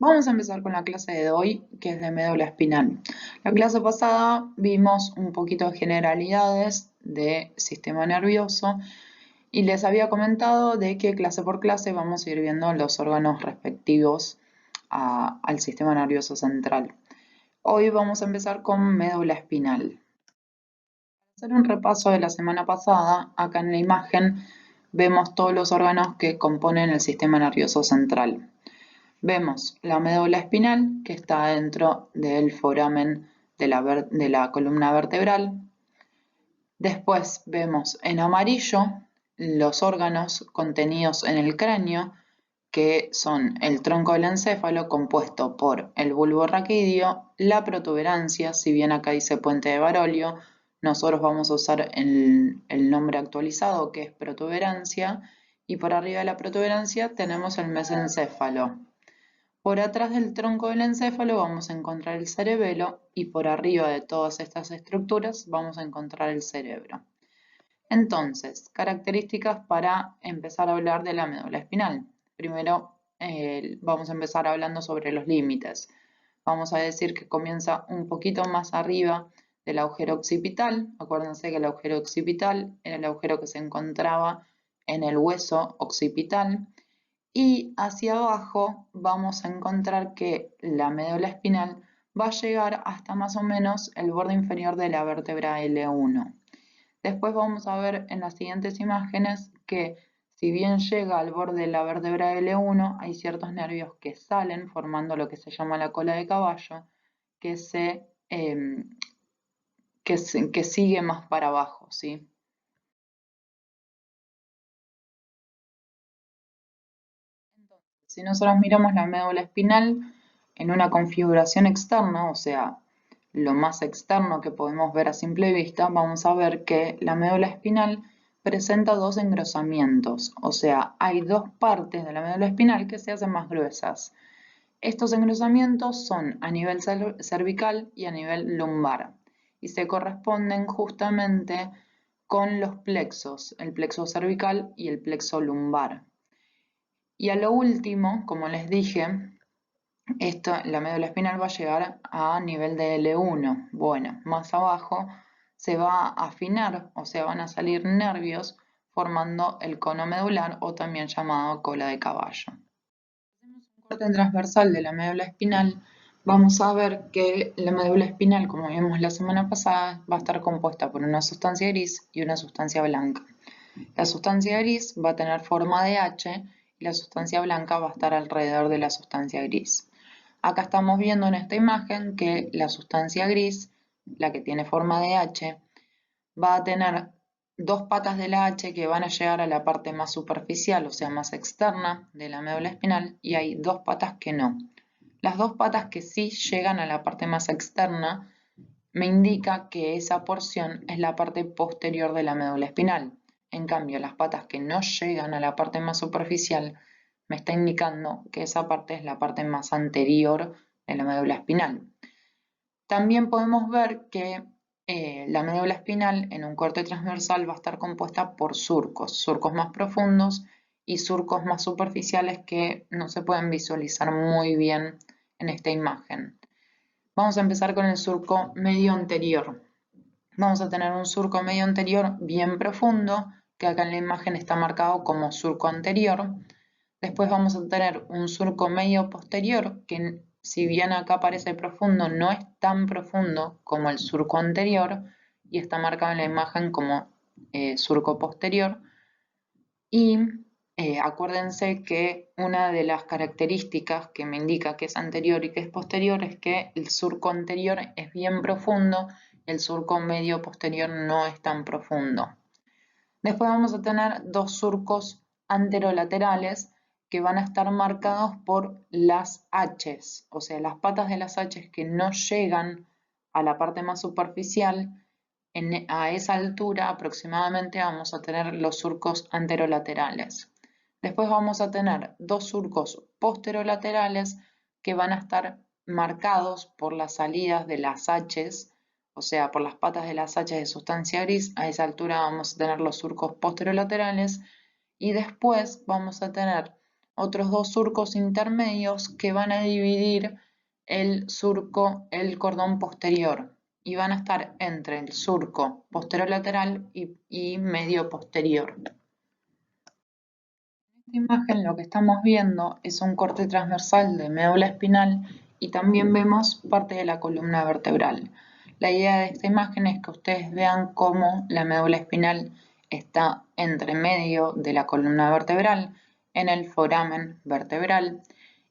Vamos a empezar con la clase de hoy, que es de médula espinal. La clase pasada vimos un poquito de generalidades de sistema nervioso y les había comentado de que clase por clase vamos a ir viendo los órganos respectivos al sistema nervioso central. Hoy vamos a empezar con médula espinal. Para hacer un repaso de la semana pasada, acá en la imagen vemos todos los órganos que componen el sistema nervioso central. Vemos la médula espinal, que está dentro del foramen de la columna vertebral. Después vemos en amarillo los órganos contenidos en el cráneo, que son el tronco del encéfalo compuesto por el bulbo raquídeo, la protuberancia, si bien acá dice puente de Barolio, nosotros vamos a usar el nombre actualizado que es protuberancia, y por arriba de la protuberancia tenemos el mesencéfalo. Por atrás del tronco del encéfalo vamos a encontrar el cerebelo y por arriba de todas estas estructuras vamos a encontrar el cerebro. Entonces, características para empezar a hablar de la médula espinal. Primero, vamos a empezar hablando sobre los límites. Vamos a decir que comienza un poquito más arriba del agujero occipital. Acuérdense que el agujero occipital era el agujero que se encontraba en el hueso occipital. Y hacia abajo vamos a encontrar que la médula espinal va a llegar hasta más o menos el borde inferior de la vértebra L1. Después vamos a ver en las siguientes imágenes que si bien llega al borde de la vértebra L1, hay ciertos nervios que salen formando lo que se llama la cola de caballo, que, que sigue más para abajo, ¿sí? Entonces, si nosotros miramos la médula espinal en una configuración externa, o sea, lo más externo que podemos ver a simple vista, vamos a ver que la médula espinal presenta dos engrosamientos, o sea, hay dos partes de la médula espinal que se hacen más gruesas. Estos engrosamientos son a nivel cervical y a nivel lumbar y se corresponden justamente con los plexos, el plexo cervical y el plexo lumbar. Y a lo último, como les dije, la médula espinal va a llegar a nivel de L1. Bueno, más abajo se va a afinar, o sea, van a salir nervios formando el cono medular o también llamado cola de caballo. Si hacemos un corte transversal de la médula espinal, vamos a ver que la médula espinal, como vimos la semana pasada, va a estar compuesta por una sustancia gris y una sustancia blanca. La sustancia gris va a tener forma de H y la sustancia blanca va a estar alrededor de la sustancia gris. Acá estamos viendo en esta imagen que la sustancia gris, la que tiene forma de H, va a tener dos patas de la H que van a llegar a la parte más superficial, o sea, más externa de la médula espinal, y hay dos patas que no. Las dos patas que sí llegan a la parte más externa me indica que esa porción es la parte posterior de la médula espinal. En cambio, las patas que no llegan a la parte más superficial me está indicando que esa parte es la parte más anterior de la médula espinal. También podemos ver que la médula espinal en un corte transversal va a estar compuesta por surcos más profundos y surcos más superficiales que no se pueden visualizar muy bien en esta imagen. Vamos a empezar con el surco medio anterior. Vamos a tener un surco medio anterior bien profundo, que acá en la imagen está marcado como surco anterior. Después vamos a tener un surco medio posterior, que si bien acá parece profundo, no es tan profundo como el surco anterior y está marcado en la imagen como surco posterior. Y acuérdense que una de las características que me indica que es anterior y que es posterior es que el surco anterior es bien profundo, el surco medio posterior no es tan profundo. Después vamos a tener dos surcos anterolaterales que van a estar marcados por las H's, o sea, las patas de las H's que no llegan a la parte más superficial. A esa altura aproximadamente vamos a tener los surcos anterolaterales. Después vamos a tener dos surcos posterolaterales que van a estar marcados por las salidas de las H's, o sea, por las patas de las H's de sustancia gris. A esa altura vamos a tener los surcos posterolaterales y después vamos a tener otros dos surcos intermedios que van a dividir el cordón posterior y van a estar entre el surco posterolateral y medio posterior. En esta imagen lo que estamos viendo es un corte transversal de médula espinal y también vemos parte de la columna vertebral. La idea de esta imagen es que ustedes vean cómo la médula espinal está entre medio de la columna vertebral, en el foramen vertebral,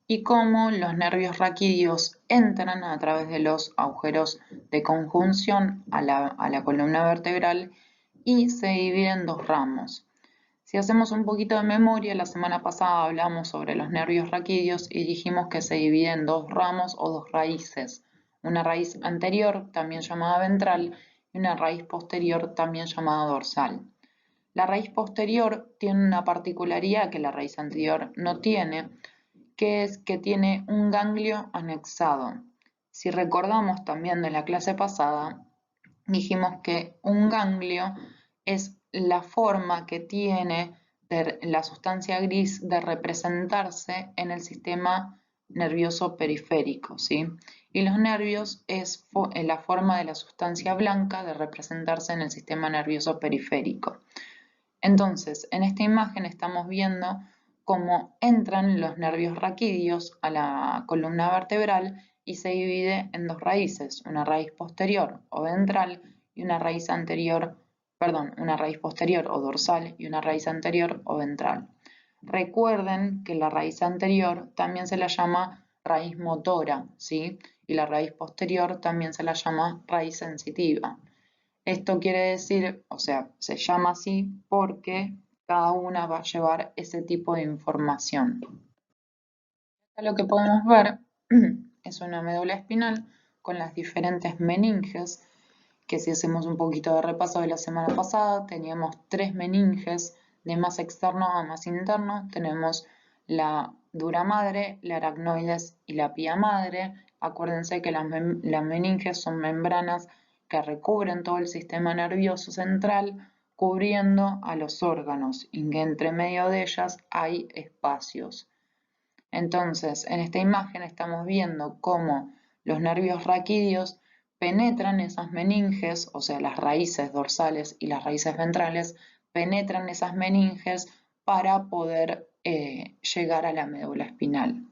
y cómo los nervios raquídeos entran a través de los agujeros de conjunción a la columna vertebral y se dividen en dos ramos. Si hacemos un poquito de memoria, la semana pasada hablamos sobre los nervios raquídeos y dijimos que se dividen en dos ramos o dos raíces. Una raíz anterior, también llamada ventral, y una raíz posterior, también llamada dorsal. La raíz posterior tiene una particularidad que la raíz anterior no tiene, que es que tiene un ganglio anexado. Si recordamos también de la clase pasada, dijimos que un ganglio es la forma que tiene la sustancia gris de representarse en el sistema nervioso periférico, ¿sí? Y los nervios es la forma de la sustancia blanca de representarse en el sistema nervioso periférico. Entonces, en esta imagen estamos viendo cómo entran los nervios raquídeos a la columna vertebral y se divide en dos raíces, una raíz posterior o ventral y una raíz anterior, perdón, una raíz posterior o dorsal y una raíz anterior o ventral. Recuerden que la raíz anterior también se la llama raíz motora, ¿sí? Y la raíz posterior también se la llama raíz sensitiva. Esto quiere decir, o sea, se llama así porque cada una va a llevar ese tipo de información. Acá lo que podemos ver es una médula espinal con las diferentes meninges, que si hacemos un poquito de repaso de la semana pasada, teníamos 3 meninges de más externo a más interno. Tenemos la dura madre, la aracnoides y la pía madre. Acuérdense que las meninges son membranas que recubren todo el sistema nervioso central, cubriendo a los órganos, y que entre medio de ellas hay espacios. Entonces, en esta imagen estamos viendo cómo los nervios raquídeos penetran esas meninges, o sea, las raíces dorsales y las raíces ventrales, penetran esas meninges para poder llegar a la médula espinal. En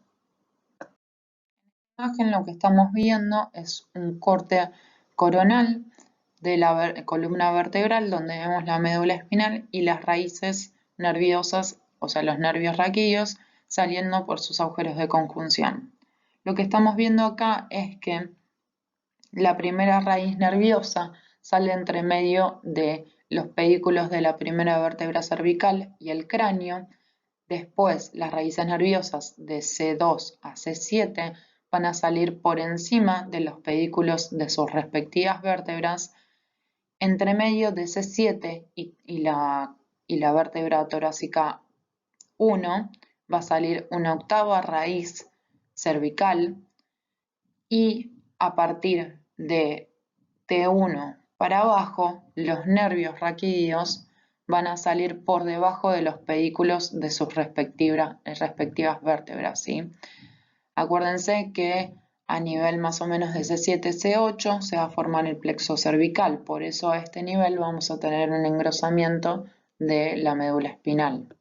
esta imagen lo que estamos viendo es un corte coronal de la columna vertebral donde vemos la médula espinal y las raíces nerviosas, o sea, los nervios raquídeos, saliendo por sus agujeros de conjunción. Lo que estamos viendo acá es que la primera raíz nerviosa sale entre medio de los pedículos de la primera vértebra cervical y el cráneo. Después, las raíces nerviosas de C2 a C7 van a salir por encima de los pedículos de sus respectivas vértebras. Entre medio de C7 y la vértebra torácica 1 va a salir una octava raíz cervical y a partir de T1 para abajo, los nervios raquídeos van a salir por debajo de los pedículos de sus respectivas vértebras, ¿sí? Acuérdense que a nivel más o menos de C7, C8 se va a formar el plexo cervical, por eso a este nivel vamos a tener un engrosamiento de la médula espinal.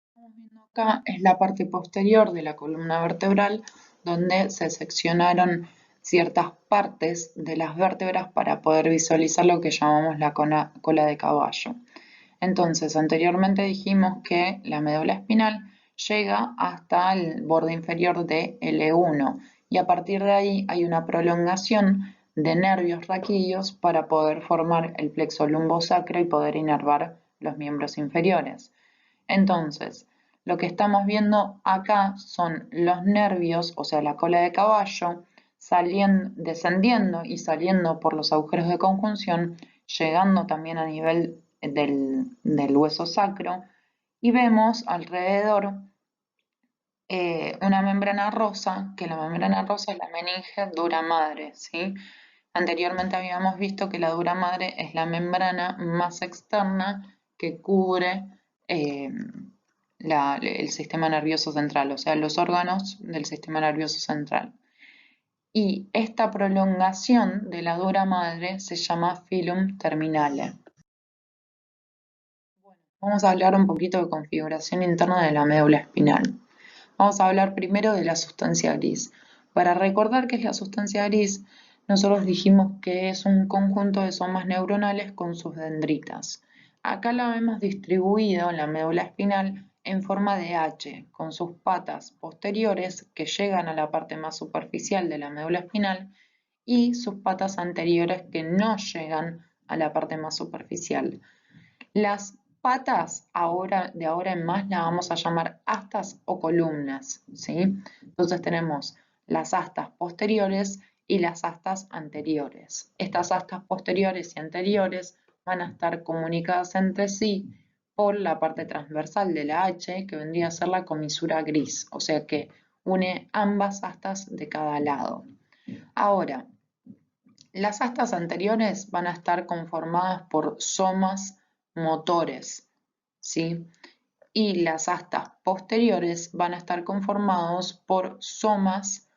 Estamos viendo acá es la parte posterior de la columna vertebral donde se seccionaron ciertas partes de las vértebras para poder visualizar lo que llamamos la cola de caballo. Entonces, anteriormente dijimos que la médula espinal llega hasta el borde inferior de L1 y a partir de ahí hay una prolongación de nervios raquídeos para poder formar el plexo lumbosacro y poder inervar los miembros inferiores. Entonces, lo que estamos viendo acá son los nervios, o sea, la cola de caballo, descendiendo y saliendo por los agujeros de conjunción, llegando también a nivel del hueso sacro, y vemos alrededor una membrana rosa, que la membrana rosa es la meninge dura madre, ¿sí? Anteriormente habíamos visto que la dura madre es la membrana más externa que cubre eh, el sistema nervioso central, o sea, los órganos del sistema nervioso central. Y esta prolongación de la dura madre se llama filum terminale. Bueno, vamos a hablar un poquito de configuración interna de la médula espinal. Vamos a hablar primero de la sustancia gris. Para recordar qué es la sustancia gris, nosotros dijimos que es un conjunto de somas neuronales con sus dendritas. Acá la vemos distribuido en la médula espinal en forma de H, con sus patas posteriores que llegan a la parte más superficial de la médula espinal y sus patas anteriores que no llegan a la parte más superficial. Las patas de ahora en más las vamos a llamar astas o columnas, ¿sí? Entonces tenemos las astas posteriores y las astas anteriores. Estas astas posteriores y anteriores van a estar comunicadas entre sí por la parte transversal de la H, que vendría a ser la comisura gris, o sea que une ambas astas de cada lado. Ahora, las astas anteriores van a estar conformadas por somas motores, ¿sí? Y las astas posteriores van a estar conformados por somas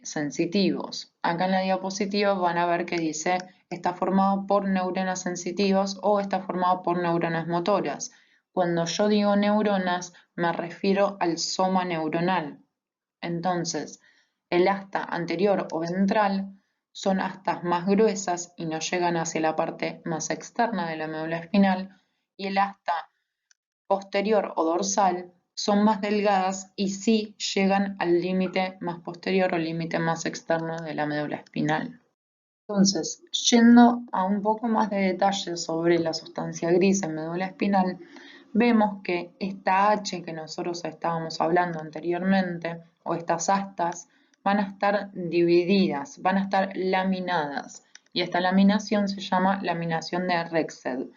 sensitivos. Acá en la diapositiva van a ver que dice está formado por neuronas sensitivas o está formado por neuronas motoras. Cuando yo digo neuronas me refiero al soma neuronal. Entonces, el asta anterior o ventral son astas más gruesas y no llegan hacia la parte más externa de la médula espinal, y el asta posterior o dorsal son más delgadas y sí llegan al límite más posterior o límite más externo de la médula espinal. Entonces, yendo a un poco más de detalle sobre la sustancia gris en médula espinal, vemos que esta H que nosotros estábamos hablando anteriormente, o estas astas, van a estar divididas, van a estar laminadas, y esta laminación se llama laminación de Rexed.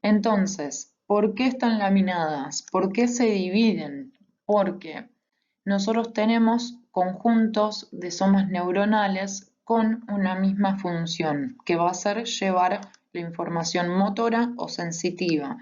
Entonces, ¿por qué están laminadas? ¿Por qué se dividen? Porque nosotros tenemos conjuntos de somas neuronales con una misma función, que va a ser llevar la información motora o sensitiva,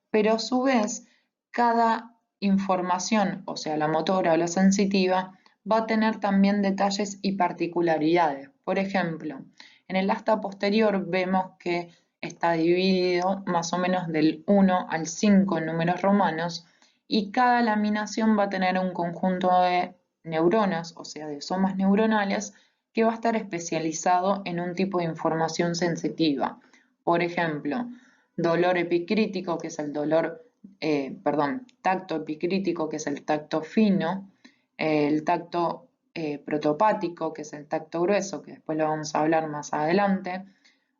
pero a su vez cada información, o sea, la motora o la sensitiva, va a tener también detalles y particularidades. Por ejemplo, en el asta posterior vemos que está dividido más o menos del 1 al 5 en números romanos y cada laminación va a tener un conjunto de neuronas, o sea, de somas neuronales, que va a estar especializado en un tipo de información sensitiva. Por ejemplo, dolor epicrítico, que es el tacto epicrítico, que es el tacto fino, el tacto protopático, que es el tacto grueso, que después lo vamos a hablar más adelante,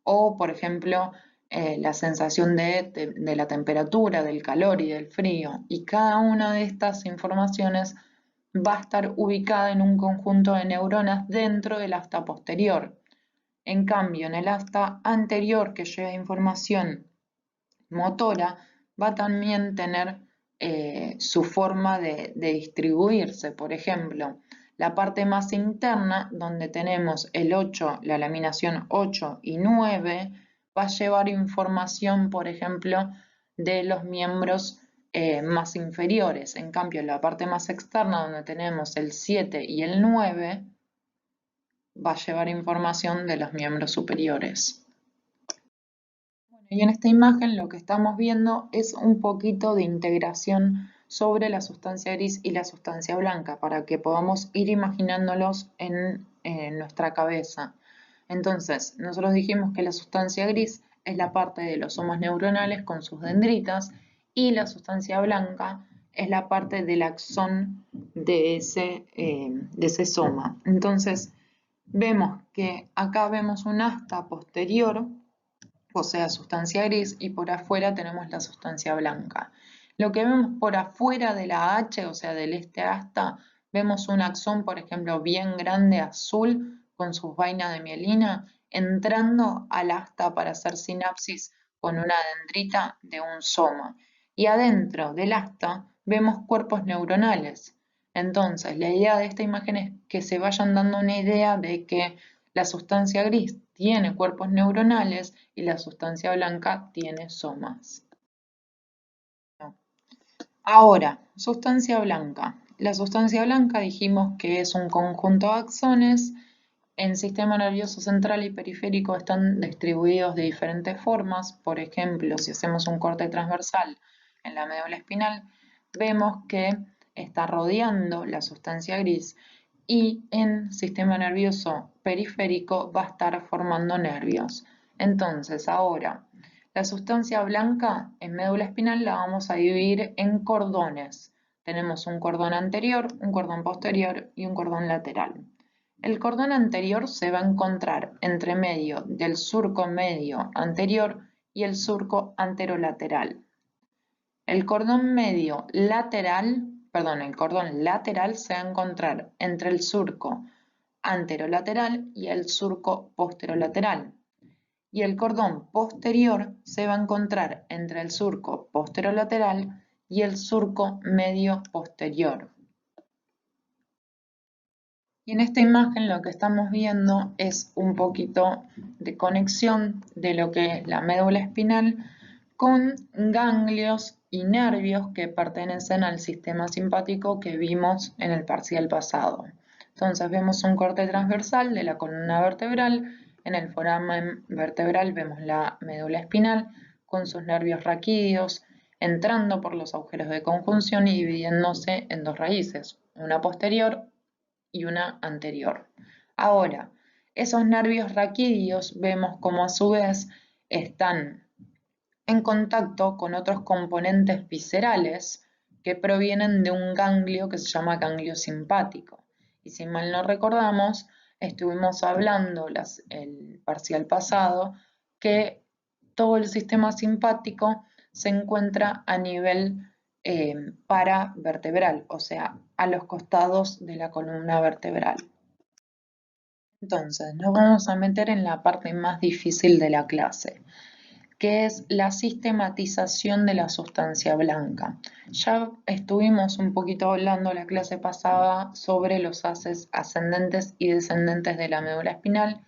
o por ejemplo, la sensación de la temperatura, del calor y del frío. Y cada una de estas informaciones va a estar ubicada en un conjunto de neuronas dentro del asta posterior. En cambio, en el asta anterior que lleva información motora, va a también tener su forma de distribuirse. Por ejemplo, la parte más interna, donde tenemos el 8, la laminación 8 y 9, va a llevar información, por ejemplo, de los miembros más inferiores. En cambio, la parte más externa, donde tenemos el 7 y el 9, va a llevar información de los miembros superiores. Y en esta imagen lo que estamos viendo es un poquito de integración sobre la sustancia gris y la sustancia blanca para que podamos ir imaginándolos en nuestra cabeza. Entonces, nosotros dijimos que la sustancia gris es la parte de los somas neuronales con sus dendritas y la sustancia blanca es la parte del axón de ese soma. Entonces, vemos que acá vemos un asta posterior, o sea, sustancia gris, y por afuera tenemos la sustancia blanca. Lo que vemos por afuera de la H, o sea, del este asta, vemos un axón, por ejemplo, bien grande azul con sus vainas de mielina, entrando al asta para hacer sinapsis con una dendrita de un soma. Y adentro del asta vemos cuerpos neuronales. Entonces, la idea de esta imagen es que se vayan dando una idea de que La sustancia gris tiene cuerpos neuronales y la sustancia blanca tiene somas. Ahora, sustancia blanca. La sustancia blanca dijimos que es un conjunto de axones. En sistema nervioso central y periférico están distribuidos de diferentes formas. Por ejemplo, si hacemos un corte transversal en la médula espinal, vemos que está rodeando la sustancia gris y en sistema nervioso periférico va a estar formando nervios. Entonces, ahora, la sustancia blanca en médula espinal la vamos a dividir en cordones. Tenemos un cordón anterior, un cordón posterior y un cordón lateral. El cordón anterior se va a encontrar entre medio del surco medio anterior y el surco anterolateral. El cordón lateral se va a encontrar entre el surco anterolateral y el surco posterolateral. Y el cordón posterior se va a encontrar entre el surco posterolateral y el surco medio posterior. Y en esta imagen lo que estamos viendo es un poquito de conexión de lo que es la médula espinal con ganglios y nervios que pertenecen al sistema simpático que vimos en el parcial pasado. Entonces vemos un corte transversal de la columna vertebral. En el foramen vertebral vemos la médula espinal con sus nervios raquídeos entrando por los agujeros de conjunción y dividiéndose en dos raíces, una posterior y una anterior. Ahora, esos nervios raquídeos vemos como a su vez están en contacto con otros componentes viscerales que provienen de un ganglio que se llama ganglio simpático. Y si mal no recordamos, estuvimos hablando el parcial pasado que todo el sistema simpático se encuentra a nivel paravertebral, o sea, a los costados de la columna vertebral. Entonces, nos vamos a meter en la parte más difícil de la clase, que es la sistematización de la sustancia blanca. Ya estuvimos un poquito hablando la clase pasada sobre los haces ascendentes y descendentes de la médula espinal,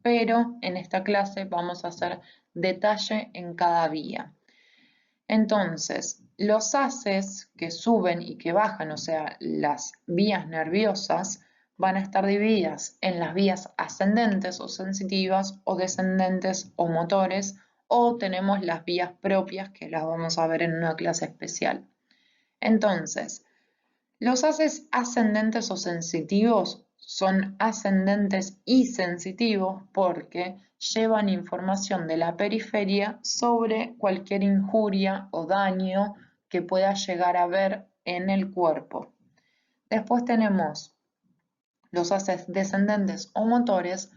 pero en esta clase vamos a hacer detalle en cada vía. Entonces, los haces que suben y que bajan, o sea, las vías nerviosas, van a estar divididas en las vías ascendentes o sensitivas o descendentes o motores, o tenemos las vías propias que las vamos a ver en una clase especial. Entonces, los haces ascendentes o sensitivos son ascendentes y sensitivos porque llevan información de la periferia sobre cualquier injuria o daño que pueda llegar a haber en el cuerpo. Después tenemos los haces descendentes o motores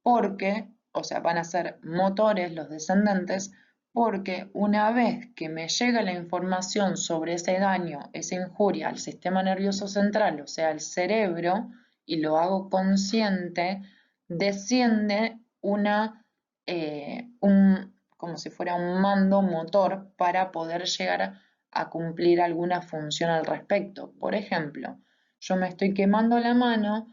porque, o sea, van a ser motores los descendentes, porque una vez que me llega la información sobre ese daño, esa injuria al sistema nervioso central, o sea, al cerebro, y lo hago consciente, desciende como si fuera un mando motor para poder llegar a cumplir alguna función al respecto. Por ejemplo, yo me estoy quemando la mano,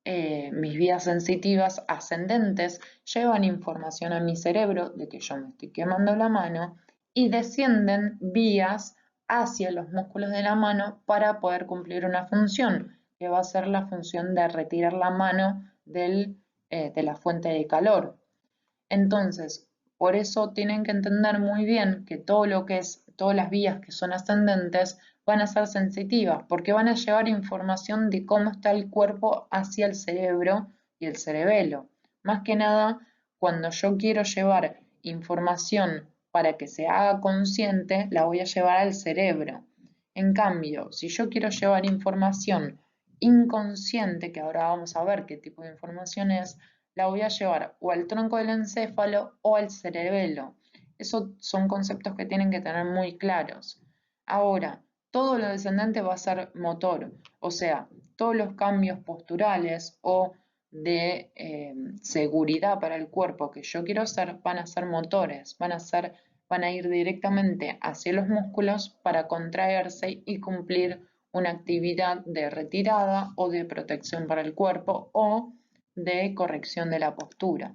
mis vías sensitivas ascendentes llevan información a mi cerebro de que yo me estoy quemando la mano y descienden vías hacia los músculos de la mano para poder cumplir una función, que va a ser la función de retirar la mano de la fuente de calor. Entonces, por eso tienen que entender muy bien que todo lo que es, todas las vías que son ascendentes van a ser sensitivas, porque van a llevar información de cómo está el cuerpo hacia el cerebro y el cerebelo. Más que nada, cuando yo quiero llevar información para que se haga consciente, la voy a llevar al cerebro. En cambio, si yo quiero llevar información inconsciente, que ahora vamos a ver qué tipo de información es, la voy a llevar o al tronco del encéfalo o al cerebelo. Esos son conceptos que tienen que tener muy claros. Ahora, todo lo descendente va a ser motor, o sea, todos los cambios posturales o de seguridad para el cuerpo que yo quiero hacer van a ser motores, van a ir directamente hacia los músculos para contraerse y cumplir una actividad de retirada o de protección para el cuerpo o de corrección de la postura.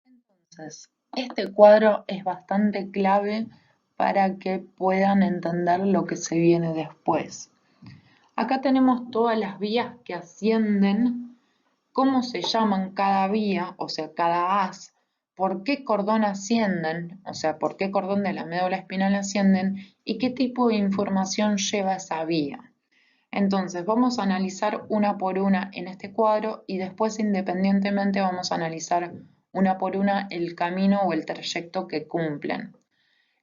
Entonces, este cuadro es bastante clave para que puedan entender lo que se viene después. Acá tenemos todas las vías que ascienden, cómo se llaman cada vía, o sea, cada haz, por qué cordón ascienden, o sea, por qué cordón de la médula espinal ascienden y qué tipo de información lleva esa vía. Entonces, vamos a analizar una por una en este cuadro y después independientemente vamos a analizar una por una el camino o el trayecto que cumplen.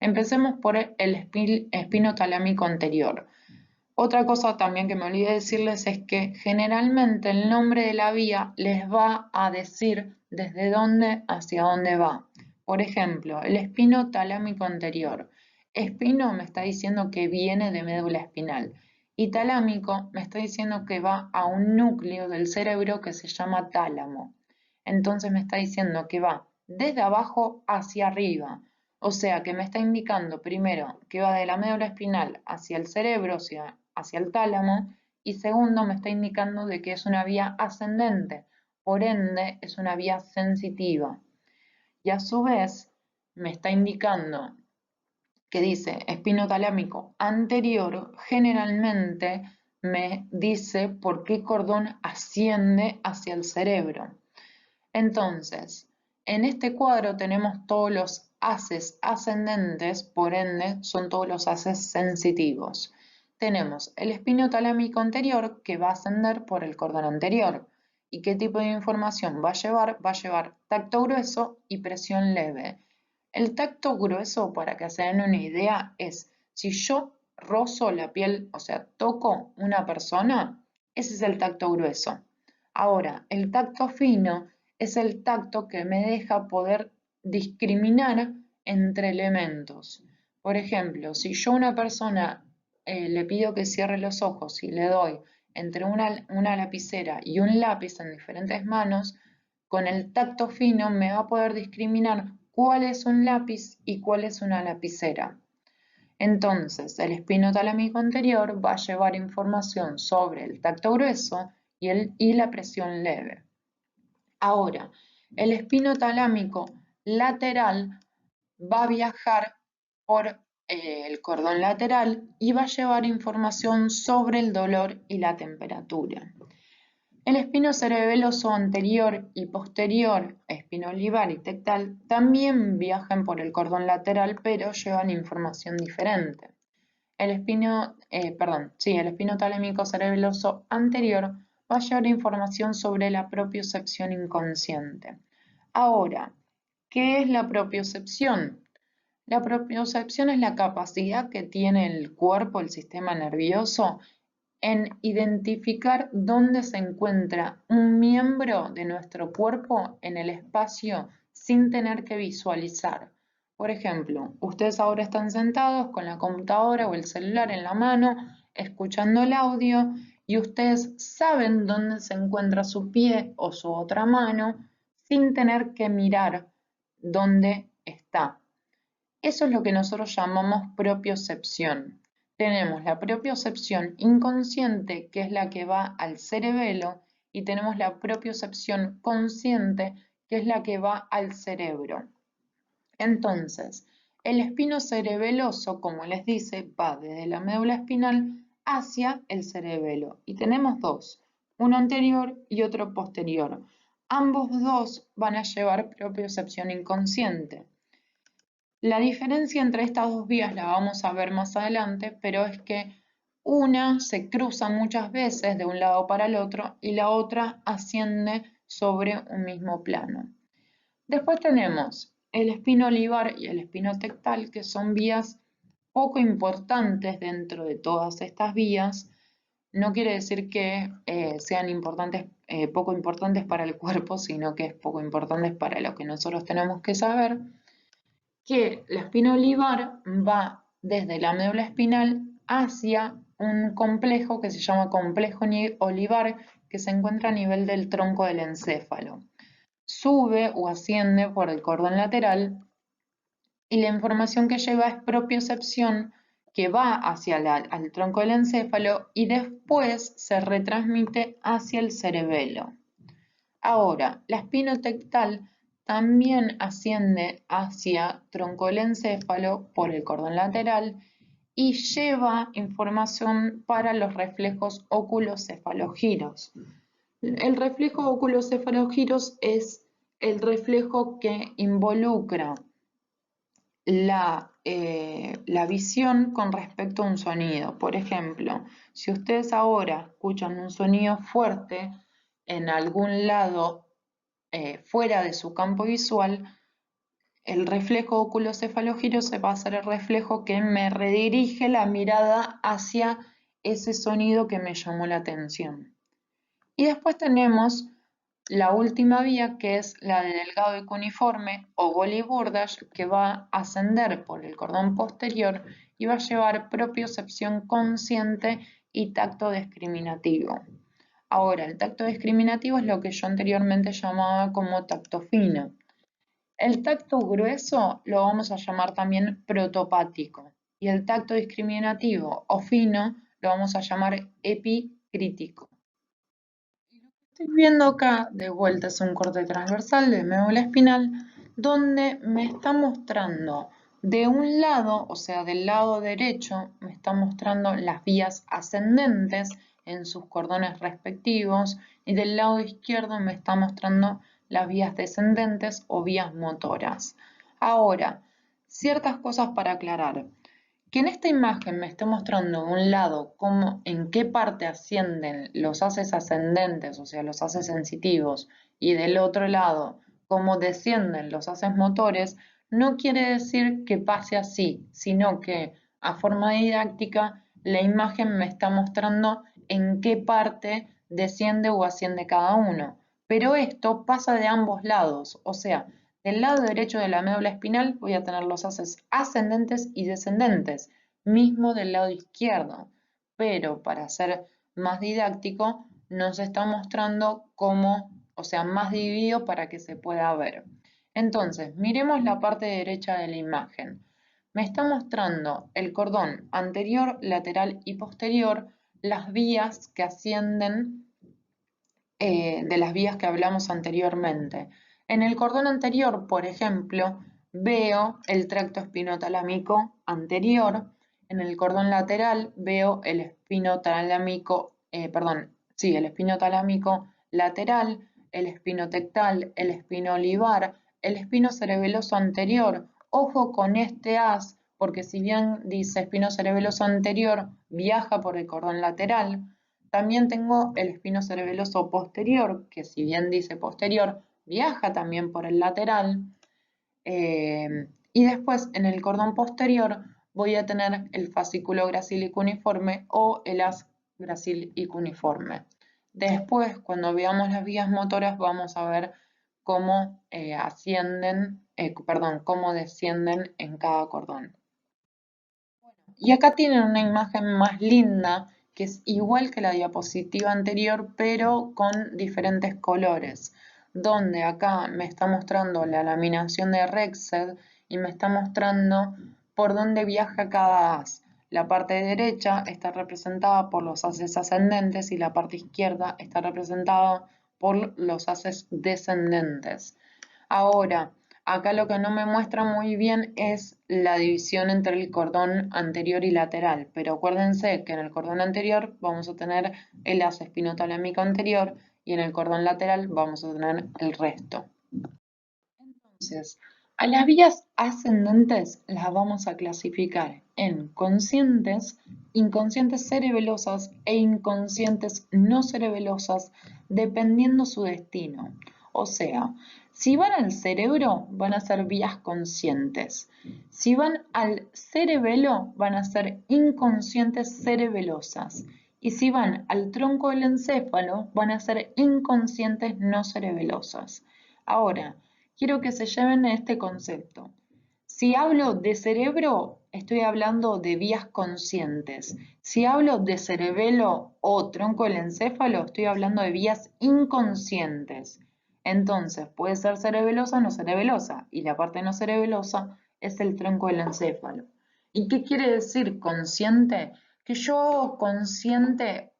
Empecemos por el espino talámico anterior. Otra cosa también que me olvidé de decirles es que generalmente el nombre de la vía les va a decir desde dónde hacia dónde va. Por ejemplo, el espino talámico anterior. Espino me está diciendo que viene de médula espinal y talámico me está diciendo que va a un núcleo del cerebro que se llama tálamo. Entonces me está diciendo que va desde abajo hacia arriba. O sea que me está indicando primero que va de la médula espinal hacia el cerebro, hacia el tálamo, y segundo me está indicando de que es una vía ascendente, por ende es una vía sensitiva. Y a su vez me está indicando que dice espino talámico anterior, generalmente me dice por qué cordón asciende hacia el cerebro. Entonces, en este cuadro tenemos todos los haces ascendentes, por ende son todos los haces sensitivos. Tenemos el espino talámico anterior que va a ascender por el cordón anterior. ¿Y qué tipo de información va a llevar? Va a llevar tacto grueso y presión leve. El tacto grueso, para que se den una idea, es si yo rozo la piel, o sea, toco una persona, ese es el tacto grueso. Ahora, el tacto fino es el tacto que me deja poder discriminar entre elementos. Por ejemplo, si yo a una persona le pido que cierre los ojos y le doy entre una lapicera y un lápiz en diferentes manos, con el tacto fino me va a poder discriminar cuál es un lápiz y cuál es una lapicera. Entonces, el espino talámico anterior va a llevar información sobre el tacto grueso y la presión leve. Ahora, el espino talámico lateral va a viajar por el cordón lateral y va a llevar información sobre el dolor y la temperatura. El espino cerebeloso anterior y posterior, espino olivar y tectal, también viajan por el cordón lateral, pero llevan información diferente. El espino talámico cerebeloso anterior va a llevar información sobre la propiocepción inconsciente. Ahora, ¿qué es la propiocepción? La propiocepción es la capacidad que tiene el cuerpo, el sistema nervioso, en identificar dónde se encuentra un miembro de nuestro cuerpo en el espacio sin tener que visualizar. Por ejemplo, ustedes ahora están sentados con la computadora o el celular en la mano, escuchando el audio y ustedes saben dónde se encuentra su pie o su otra mano sin tener que mirar dónde está. Eso es lo que nosotros llamamos propiocepción. Tenemos la propiocepción inconsciente, que es la que va al cerebelo, y tenemos la propiocepción consciente, que es la que va al cerebro. Entonces, el espino cerebeloso, como les dice, va desde la médula espinal hacia el cerebelo. Y tenemos dos, uno anterior y otro posterior. Ambos dos van a llevar propiocepción inconsciente. La diferencia entre estas dos vías la vamos a ver más adelante, pero es que una se cruza muchas veces de un lado para el otro y la otra asciende sobre un mismo plano. Después tenemos el espino olivar y el espino tectal, que son vías poco importantes dentro de todas estas vías. No quiere decir que sean poco importantes para el cuerpo, sino que es poco importantes para lo que nosotros tenemos que saber, que la espina olivar va desde la médula espinal hacia un complejo que se llama complejo olivar, que se encuentra a nivel del tronco del encéfalo. Sube o asciende por el cordón lateral y la información que lleva es propiocepción, que va hacia al tronco del encéfalo y después se retransmite hacia el cerebelo. Ahora, la espinotectal también asciende hacia troncoencéfalo por el cordón lateral y lleva información para los reflejos óculo-cefalogiros. El reflejo óculo-cefalogiros es el reflejo que involucra la visión con respecto a un sonido. Por ejemplo, si ustedes ahora escuchan un sonido fuerte en algún lado fuera de su campo visual, el reflejo oculocefalogiro se va a hacer el reflejo que me redirige la mirada hacia ese sonido que me llamó la atención. Y después tenemos la última vía, que es la de delgado y cuneiforme o Golgi-Burdach, que va a ascender por el cordón posterior y va a llevar propiocepción consciente y tacto discriminativo. Ahora, el tacto discriminativo es lo que yo anteriormente llamaba como tacto fino. El tacto grueso lo vamos a llamar también protopático y el tacto discriminativo o fino lo vamos a llamar epicrítico. Estoy viendo acá de vuelta es un corte transversal de médula espinal donde me está mostrando de un lado, o sea del lado derecho, me está mostrando las vías ascendentes en sus cordones respectivos y del lado izquierdo me está mostrando las vías descendentes o vías motoras. Ahora, ciertas cosas para aclarar. Que en esta imagen me esté mostrando de un lado cómo, en qué parte ascienden los haces ascendentes, o sea, los haces sensitivos, y del otro lado cómo descienden los haces motores, no quiere decir que pase así, sino que a forma didáctica la imagen me está mostrando en qué parte desciende o asciende cada uno. Pero esto pasa de ambos lados, o sea, del lado derecho de la médula espinal voy a tener los haces ascendentes y descendentes, mismo del lado izquierdo, pero para ser más didáctico nos está mostrando cómo, o sea, más dividido para que se pueda ver. Entonces, miremos la parte derecha de la imagen. Me está mostrando el cordón anterior, lateral y posterior, las vías que ascienden de las vías que hablamos anteriormente. En el cordón anterior, por ejemplo, veo el tracto espinotalámico anterior. En el cordón lateral veo el espinotalámico, el espinotalámico lateral, el espinotectal, el espinolivar, el espinocerebeloso anterior. Ojo con este as, porque si bien dice espinocerebeloso anterior, viaja por el cordón lateral. También tengo el espinocerebeloso posterior, que si bien dice posterior, viaja también por el lateral. Y después en el cordón posterior voy a tener el fascículo gracil y cuneiforme o el haz gracil y cuneiforme. Después, cuando veamos las vías motoras, vamos a ver cómo cómo descienden en cada cordón. Y acá tienen una imagen más linda, que es igual que la diapositiva anterior, pero con diferentes colores, donde acá me está mostrando la laminación de Rexed y me está mostrando por dónde viaja cada haz. La parte derecha está representada por los haces ascendentes y la parte izquierda está representada por los haces descendentes. Ahora, acá lo que no me muestra muy bien es la división entre el cordón anterior y lateral, pero acuérdense que en el cordón anterior vamos a tener el haz espinotalámico anterior y en el cordón lateral vamos a tener el resto. Entonces, a las vías ascendentes las vamos a clasificar en conscientes, inconscientes cerebelosas e inconscientes no cerebelosas, dependiendo su destino. O sea, si van al cerebro, van a ser vías conscientes. Si van al cerebelo, van a ser inconscientes cerebelosas. Y si van al tronco del encéfalo, van a ser inconscientes no cerebelosas. Ahora, quiero que se lleven este concepto. Si hablo de cerebro, estoy hablando de vías conscientes. Si hablo de cerebelo o tronco del encéfalo, estoy hablando de vías inconscientes. Entonces, puede ser cerebelosa o no cerebelosa, y la parte no cerebelosa es el tronco del encéfalo. ¿Y qué quiere decir consciente? Que yo hago consciente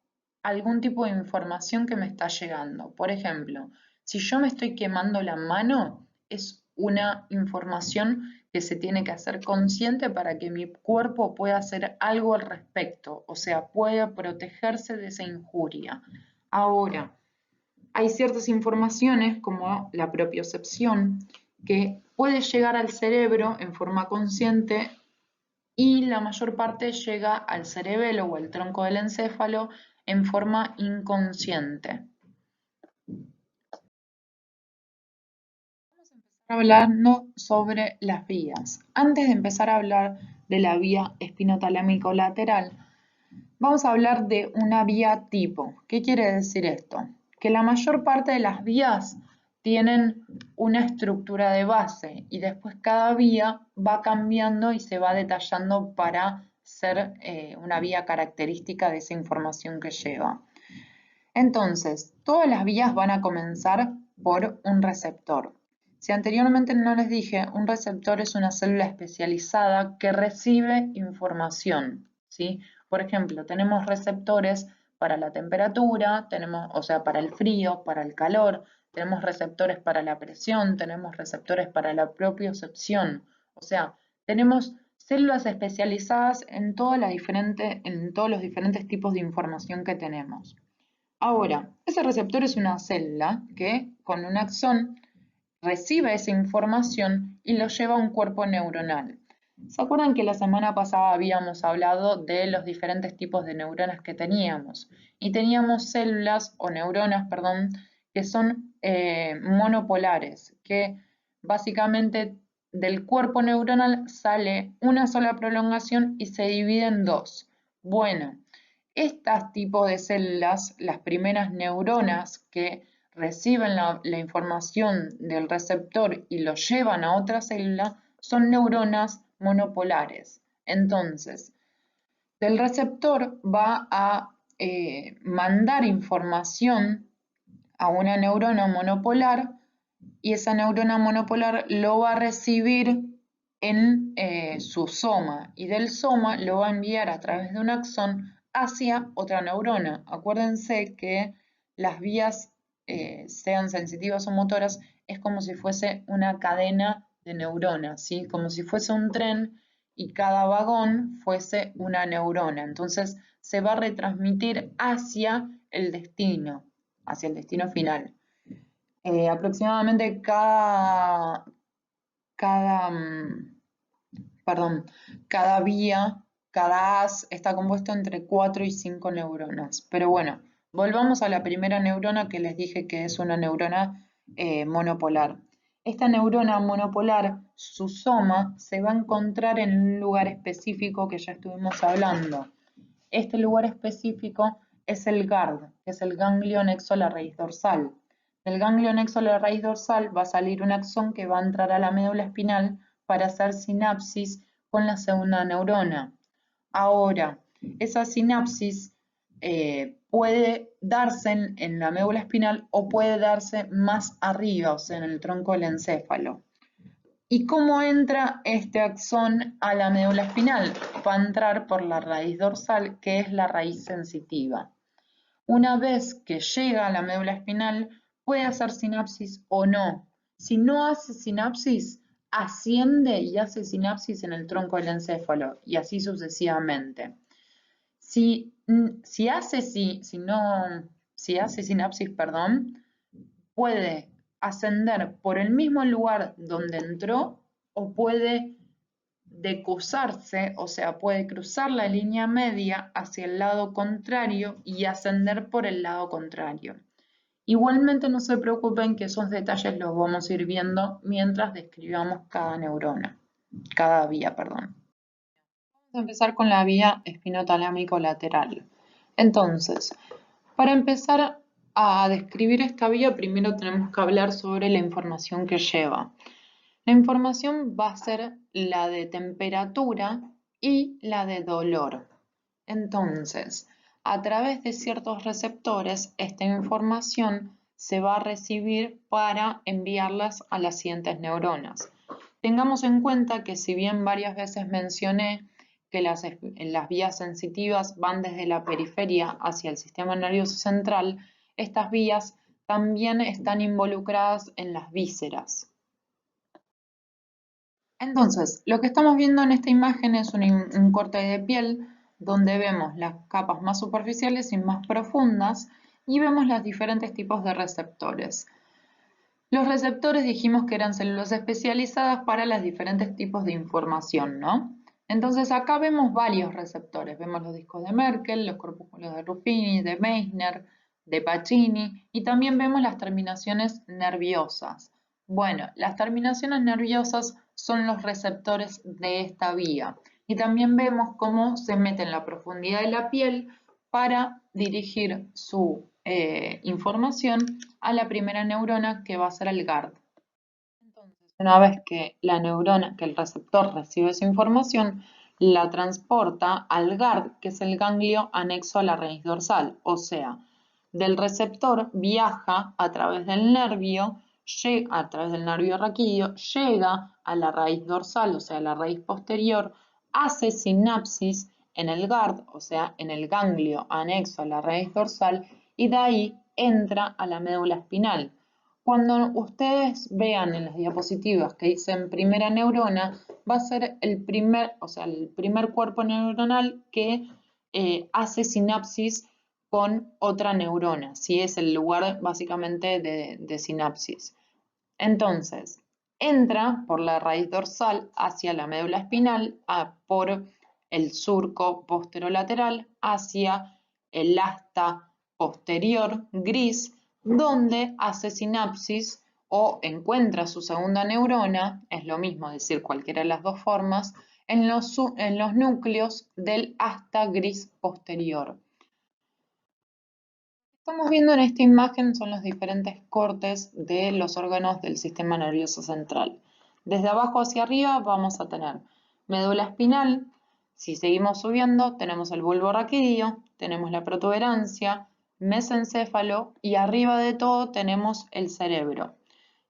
algún tipo de información que me está llegando. Por ejemplo, Si yo me estoy quemando la mano, es una información que se tiene que hacer consciente para que mi cuerpo pueda hacer algo al respecto, o sea, pueda protegerse de esa injuria. Ahora, hay ciertas informaciones como la propiocepción que puede llegar al cerebro en forma consciente y la mayor parte llega al cerebelo o al tronco del encéfalo en forma inconsciente. Vamos a empezar hablando sobre las vías. Antes de empezar a hablar de la vía espinotalámico lateral, vamos a hablar de una vía tipo. ¿Qué quiere decir esto? Que la mayor parte de las vías tienen una estructura de base y después cada vía va cambiando y se va detallando para ser una vía característica de esa información que lleva. Entonces, todas las vías van a comenzar por un receptor. Si anteriormente no les dije, un receptor es una célula especializada que recibe información, ¿sí? Por ejemplo, tenemos receptores para la temperatura, o sea, para el frío, para el calor, tenemos receptores para la presión, tenemos receptores para la propiocepción, o sea, tenemos células especializadas en todos los diferentes tipos de información que tenemos. Ahora, ese receptor es una célula que con un axón recibe esa información y lo lleva a un cuerpo neuronal. ¿Se acuerdan que la semana pasada habíamos hablado de los diferentes tipos de neuronas que teníamos? Y teníamos células o neuronas, perdón, que son monopolares, que básicamente del cuerpo neuronal sale una sola prolongación y se divide en dos. Bueno, estos tipos de células, las primeras neuronas que reciben la información del receptor y lo llevan a otra célula, son neuronas monopolares. Entonces, del receptor va a mandar información a una neurona monopolar y esa neurona monopolar lo va a recibir en su soma y del soma lo va a enviar a través de un axón hacia otra neurona. Acuérdense que las vías, sean sensitivas o motoras, es como si fuese una cadena de neuronas, ¿sí? Como si fuese un tren y cada vagón fuese una neurona. Entonces se va a retransmitir hacia el destino final. Aproximadamente cada, cada vía, cada haz está compuesto entre 4 y 5 neuronas. Pero bueno, volvamos a la primera neurona que les dije que es una neurona monopolar. Esta neurona monopolar, su soma, se va a encontrar en un lugar específico que ya estuvimos hablando. Este lugar específico es el GARD, que es el ganglio nexo a la raíz dorsal. Del ganglio nexo a la raíz dorsal va a salir un axón que va a entrar a la médula espinal para hacer sinapsis con la segunda neurona. Ahora, esa sinapsis puede darse en la médula espinal o puede darse más arriba, o sea, en el tronco del encéfalo. ¿Y cómo entra este axón a la médula espinal? Va a entrar por la raíz dorsal, que es la raíz sensitiva. Una vez que llega a la médula espinal, puede hacer sinapsis o no. Si no hace sinapsis, asciende y hace sinapsis en el tronco del encéfalo y así sucesivamente. Si hace sinapsis, puede ascender por el mismo lugar donde entró o puede decusarse, o sea, puede cruzar la línea media hacia el lado contrario y ascender por el lado contrario. Igualmente no se preocupen que esos detalles los vamos a ir viendo mientras describamos cada vía, perdón. Vamos a empezar con la vía espinotalámico lateral. Entonces, para empezar a describir esta vía, primero tenemos que hablar sobre la información que lleva. La información va a ser la de temperatura y la de dolor. Entonces, a través de ciertos receptores, esta información se va a recibir para enviarlas a las siguientes neuronas. Tengamos en cuenta que si bien varias veces mencioné que las vías sensitivas van desde la periferia hacia el sistema nervioso central, estas vías también están involucradas en las vísceras. Entonces, lo que estamos viendo en esta imagen es un corte de piel donde vemos las capas más superficiales y más profundas y vemos los diferentes tipos de receptores. Los receptores dijimos que eran células especializadas para los diferentes tipos de información, ¿no? Entonces acá vemos varios receptores, vemos los discos de Merkel, los corpúsculos de Ruffini, de Meissner, de Pacini y también vemos las terminaciones nerviosas. Bueno, las terminaciones nerviosas son los receptores de esta vía y también vemos cómo se mete en la profundidad de la piel para dirigir su información a la primera neurona que va a ser el GARD. Entonces, una vez que la neurona, que el receptor recibe esa información, la transporta al GARD, que es el ganglio anexo a la raíz dorsal, o sea, del receptor viaja a través del nervio, a través del nervio raquídeo, llega a la raíz dorsal, o sea, la raíz posterior, hace sinapsis en el GARD, o sea, en el ganglio anexo a la raíz dorsal, y de ahí entra a la médula espinal. Cuando ustedes vean en las diapositivas que dicen primera neurona, va a ser el primer cuerpo neuronal que hace sinapsis con otra neurona, ¿sí? Es el lugar básicamente de sinapsis. Entonces, entra por la raíz dorsal hacia la médula espinal, por el surco posterolateral hacia el asta posterior gris, donde hace sinapsis o encuentra su segunda neurona, es lo mismo decir cualquiera de las dos formas, en los núcleos del asta gris posterior. Lo que estamos viendo en esta imagen son los diferentes cortes de los órganos del sistema nervioso central. Desde abajo hacia arriba vamos a tener médula espinal. Si seguimos subiendo, tenemos el bulbo raquídeo, tenemos la protuberancia, mesencéfalo y arriba de todo tenemos el cerebro.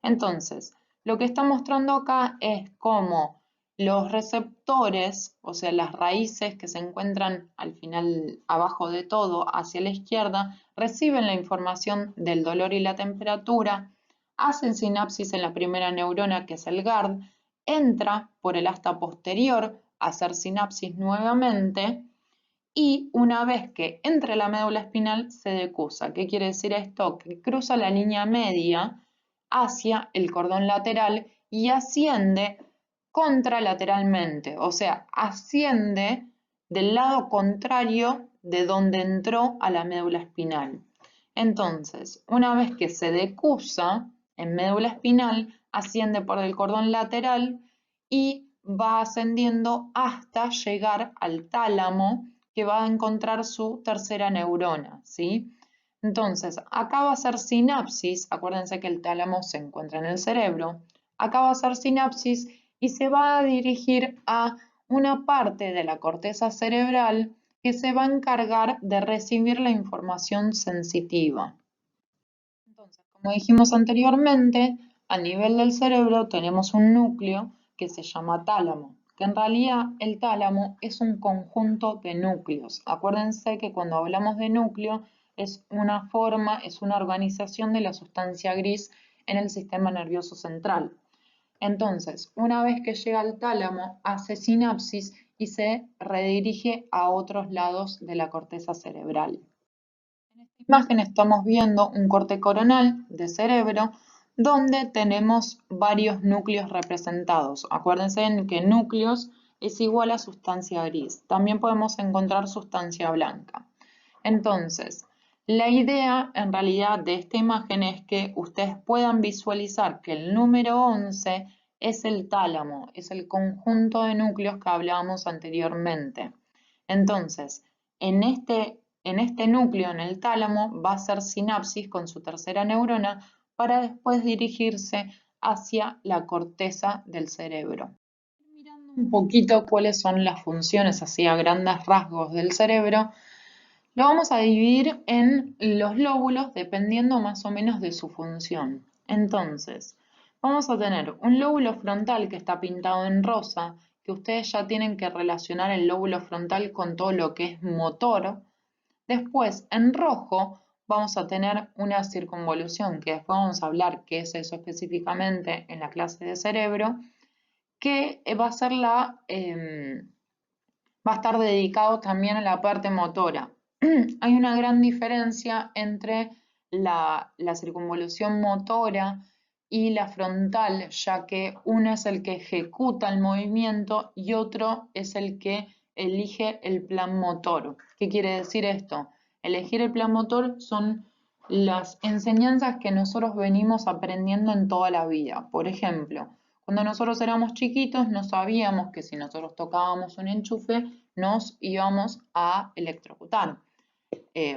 Entonces, lo que está mostrando acá es cómo los receptores, o sea, las raíces que se encuentran al final abajo de todo hacia la izquierda, reciben la información del dolor y la temperatura, hacen sinapsis en la primera neurona que es el GARD, entra por el asta posterior a hacer sinapsis nuevamente y una vez que entre la médula espinal se decusa. ¿Qué quiere decir esto? Que cruza la línea media hacia el cordón lateral y asciende contralateralmente, o sea, asciende del lado contrario de donde entró a la médula espinal. Entonces, una vez que se decusa en médula espinal, asciende por el cordón lateral y va ascendiendo hasta llegar al tálamo, que va a encontrar su tercera neurona, ¿sí? Entonces, acá va a ser sinapsis, acuérdense que el tálamo se encuentra en el cerebro, acá va a ser sinapsis y se va a dirigir a una parte de la corteza cerebral que se va a encargar de recibir la información sensitiva. Entonces, como dijimos anteriormente, a nivel del cerebro tenemos un núcleo que se llama tálamo, que en realidad el tálamo es un conjunto de núcleos. Acuérdense que cuando hablamos de núcleo es una forma, es una organización de la sustancia gris en el sistema nervioso central. Entonces, una vez que llega al tálamo, hace sinapsis y se redirige a otros lados de la corteza cerebral. En esta imagen estamos viendo un corte coronal de cerebro donde tenemos varios núcleos representados. Acuérdense que núcleos es igual a sustancia gris. También podemos encontrar sustancia blanca. Entonces, la idea en realidad de esta imagen es que ustedes puedan visualizar que el número 11 es el tálamo, es el conjunto de núcleos que hablábamos anteriormente. Entonces, en este núcleo, en el tálamo, va a hacer sinapsis con su tercera neurona para después dirigirse hacia la corteza del cerebro. Mirando un poquito cuáles son las funciones así a grandes rasgos del cerebro, lo vamos a dividir en los lóbulos dependiendo más o menos de su función. Entonces, vamos a tener un lóbulo frontal que está pintado en rosa, que ustedes ya tienen que relacionar el lóbulo frontal con todo lo que es motor. Después, en rojo, vamos a tener una circunvolución, que después vamos a hablar qué es eso específicamente en la clase de cerebro, que va a ser va a estar dedicado también a la parte motora. Hay una gran diferencia entre la circunvolución motora y la frontal, ya que uno es el que ejecuta el movimiento y otro es el que elige el plan motor. ¿Qué quiere decir esto? Elegir el plan motor son las enseñanzas que nosotros venimos aprendiendo en toda la vida. Por ejemplo, cuando nosotros éramos chiquitos no sabíamos que si nosotros tocábamos un enchufe nos íbamos a electrocutar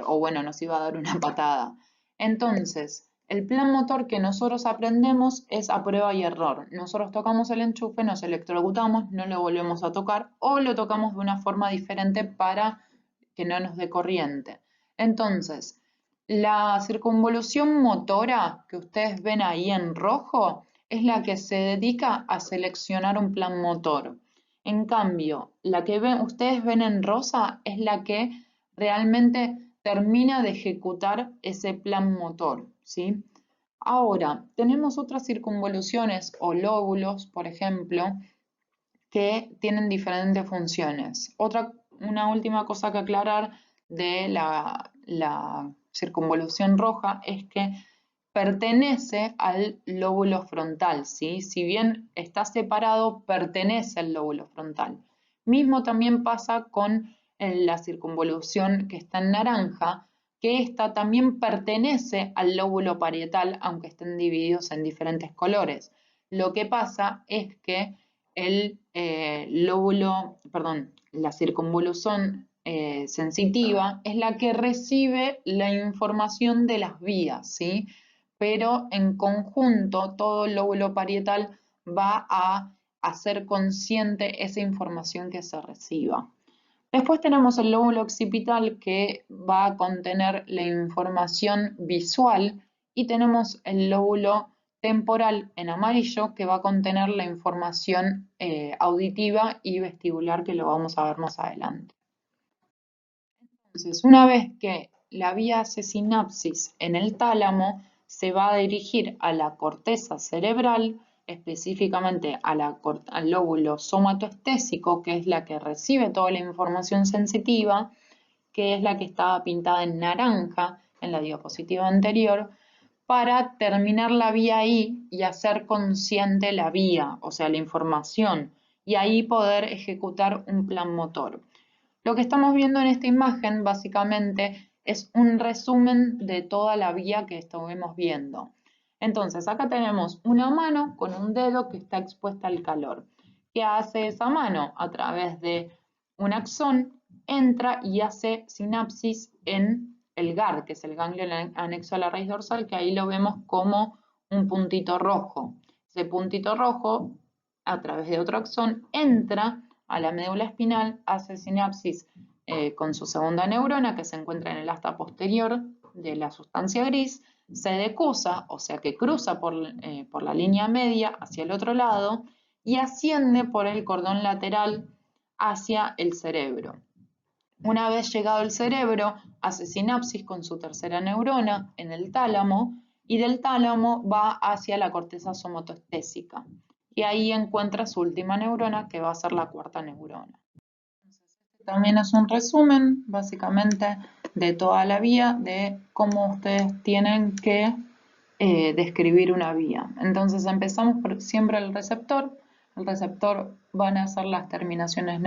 o bueno, nos iba a dar una patada. Entonces, el plan motor que nosotros aprendemos es a prueba y error. Nosotros tocamos el enchufe, nos electrocutamos, no lo volvemos a tocar o lo tocamos de una forma diferente para que no nos dé corriente. Entonces, la circunvolución motora que ustedes ven ahí en rojo es la que se dedica a seleccionar un plan motor. En cambio, la que ustedes ven en rosa es la que realmente termina de ejecutar ese plan motor, ¿sí? Ahora, tenemos otras circunvoluciones o lóbulos, por ejemplo, que tienen diferentes funciones. Una última cosa que aclarar de la circunvolución roja es que pertenece al lóbulo frontal, ¿sí? Si bien está separado, pertenece al lóbulo frontal. Mismo también pasa con la circunvolución que está en naranja, que esta también pertenece al lóbulo parietal, aunque estén divididos en diferentes colores. Lo que pasa es que la circunvolución sensitiva es la que recibe la información de las vías, ¿sí? Pero en conjunto todo el lóbulo parietal va a hacer consciente esa información que se reciba. Después tenemos el lóbulo occipital que va a contener la información visual y tenemos el lóbulo temporal en amarillo que va a contener la información auditiva y vestibular que lo vamos a ver más adelante. Entonces, una vez que la vía hace sinapsis en el tálamo, se va a dirigir a la corteza cerebral, específicamente al lóbulo somatoestésico, que es la que recibe toda la información sensitiva, que es la que estaba pintada en naranja en la diapositiva anterior, para terminar la vía ahí y hacer consciente la vía, o sea, la información, y ahí poder ejecutar un plan motor. Lo que estamos viendo en esta imagen básicamente es un resumen de toda la vía que estuvimos viendo. Entonces, acá tenemos una mano con un dedo que está expuesta al calor. ¿Qué hace esa mano? A través de un axón entra y hace sinapsis en el GARD, que es el ganglio anexo a la raíz dorsal, que ahí lo vemos como un puntito rojo. Ese puntito rojo, a través de otro axón, entra a la médula espinal, hace sinapsis con su segunda neurona que se encuentra en el asta posterior de la sustancia gris, se decusa, o sea que cruza por la línea media hacia el otro lado y asciende por el cordón lateral hacia el cerebro. Una vez llegado al cerebro, hace sinapsis con su tercera neurona en el tálamo y del tálamo va hacia la corteza somatoestésica y ahí encuentra su última neurona que va a ser la cuarta neurona. Entonces, este también es un resumen básicamente de toda la vía, de cómo ustedes tienen que describir una vía. Entonces empezamos por siempre el receptor. El receptor van a ser las terminaciones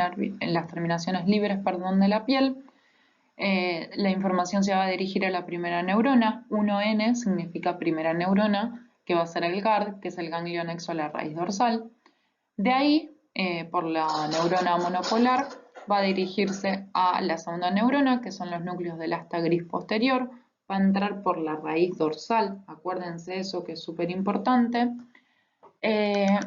libres, de la piel. La información se va a dirigir a la primera neurona. 1N significa primera neurona, que va a ser el GARD, que es el ganglio anexo a la raíz dorsal. De ahí, por la neurona monopolar, va a dirigirse a la segunda neurona, que son los núcleos del asta gris posterior. Va a entrar por la raíz dorsal, acuérdense eso que es súper importante.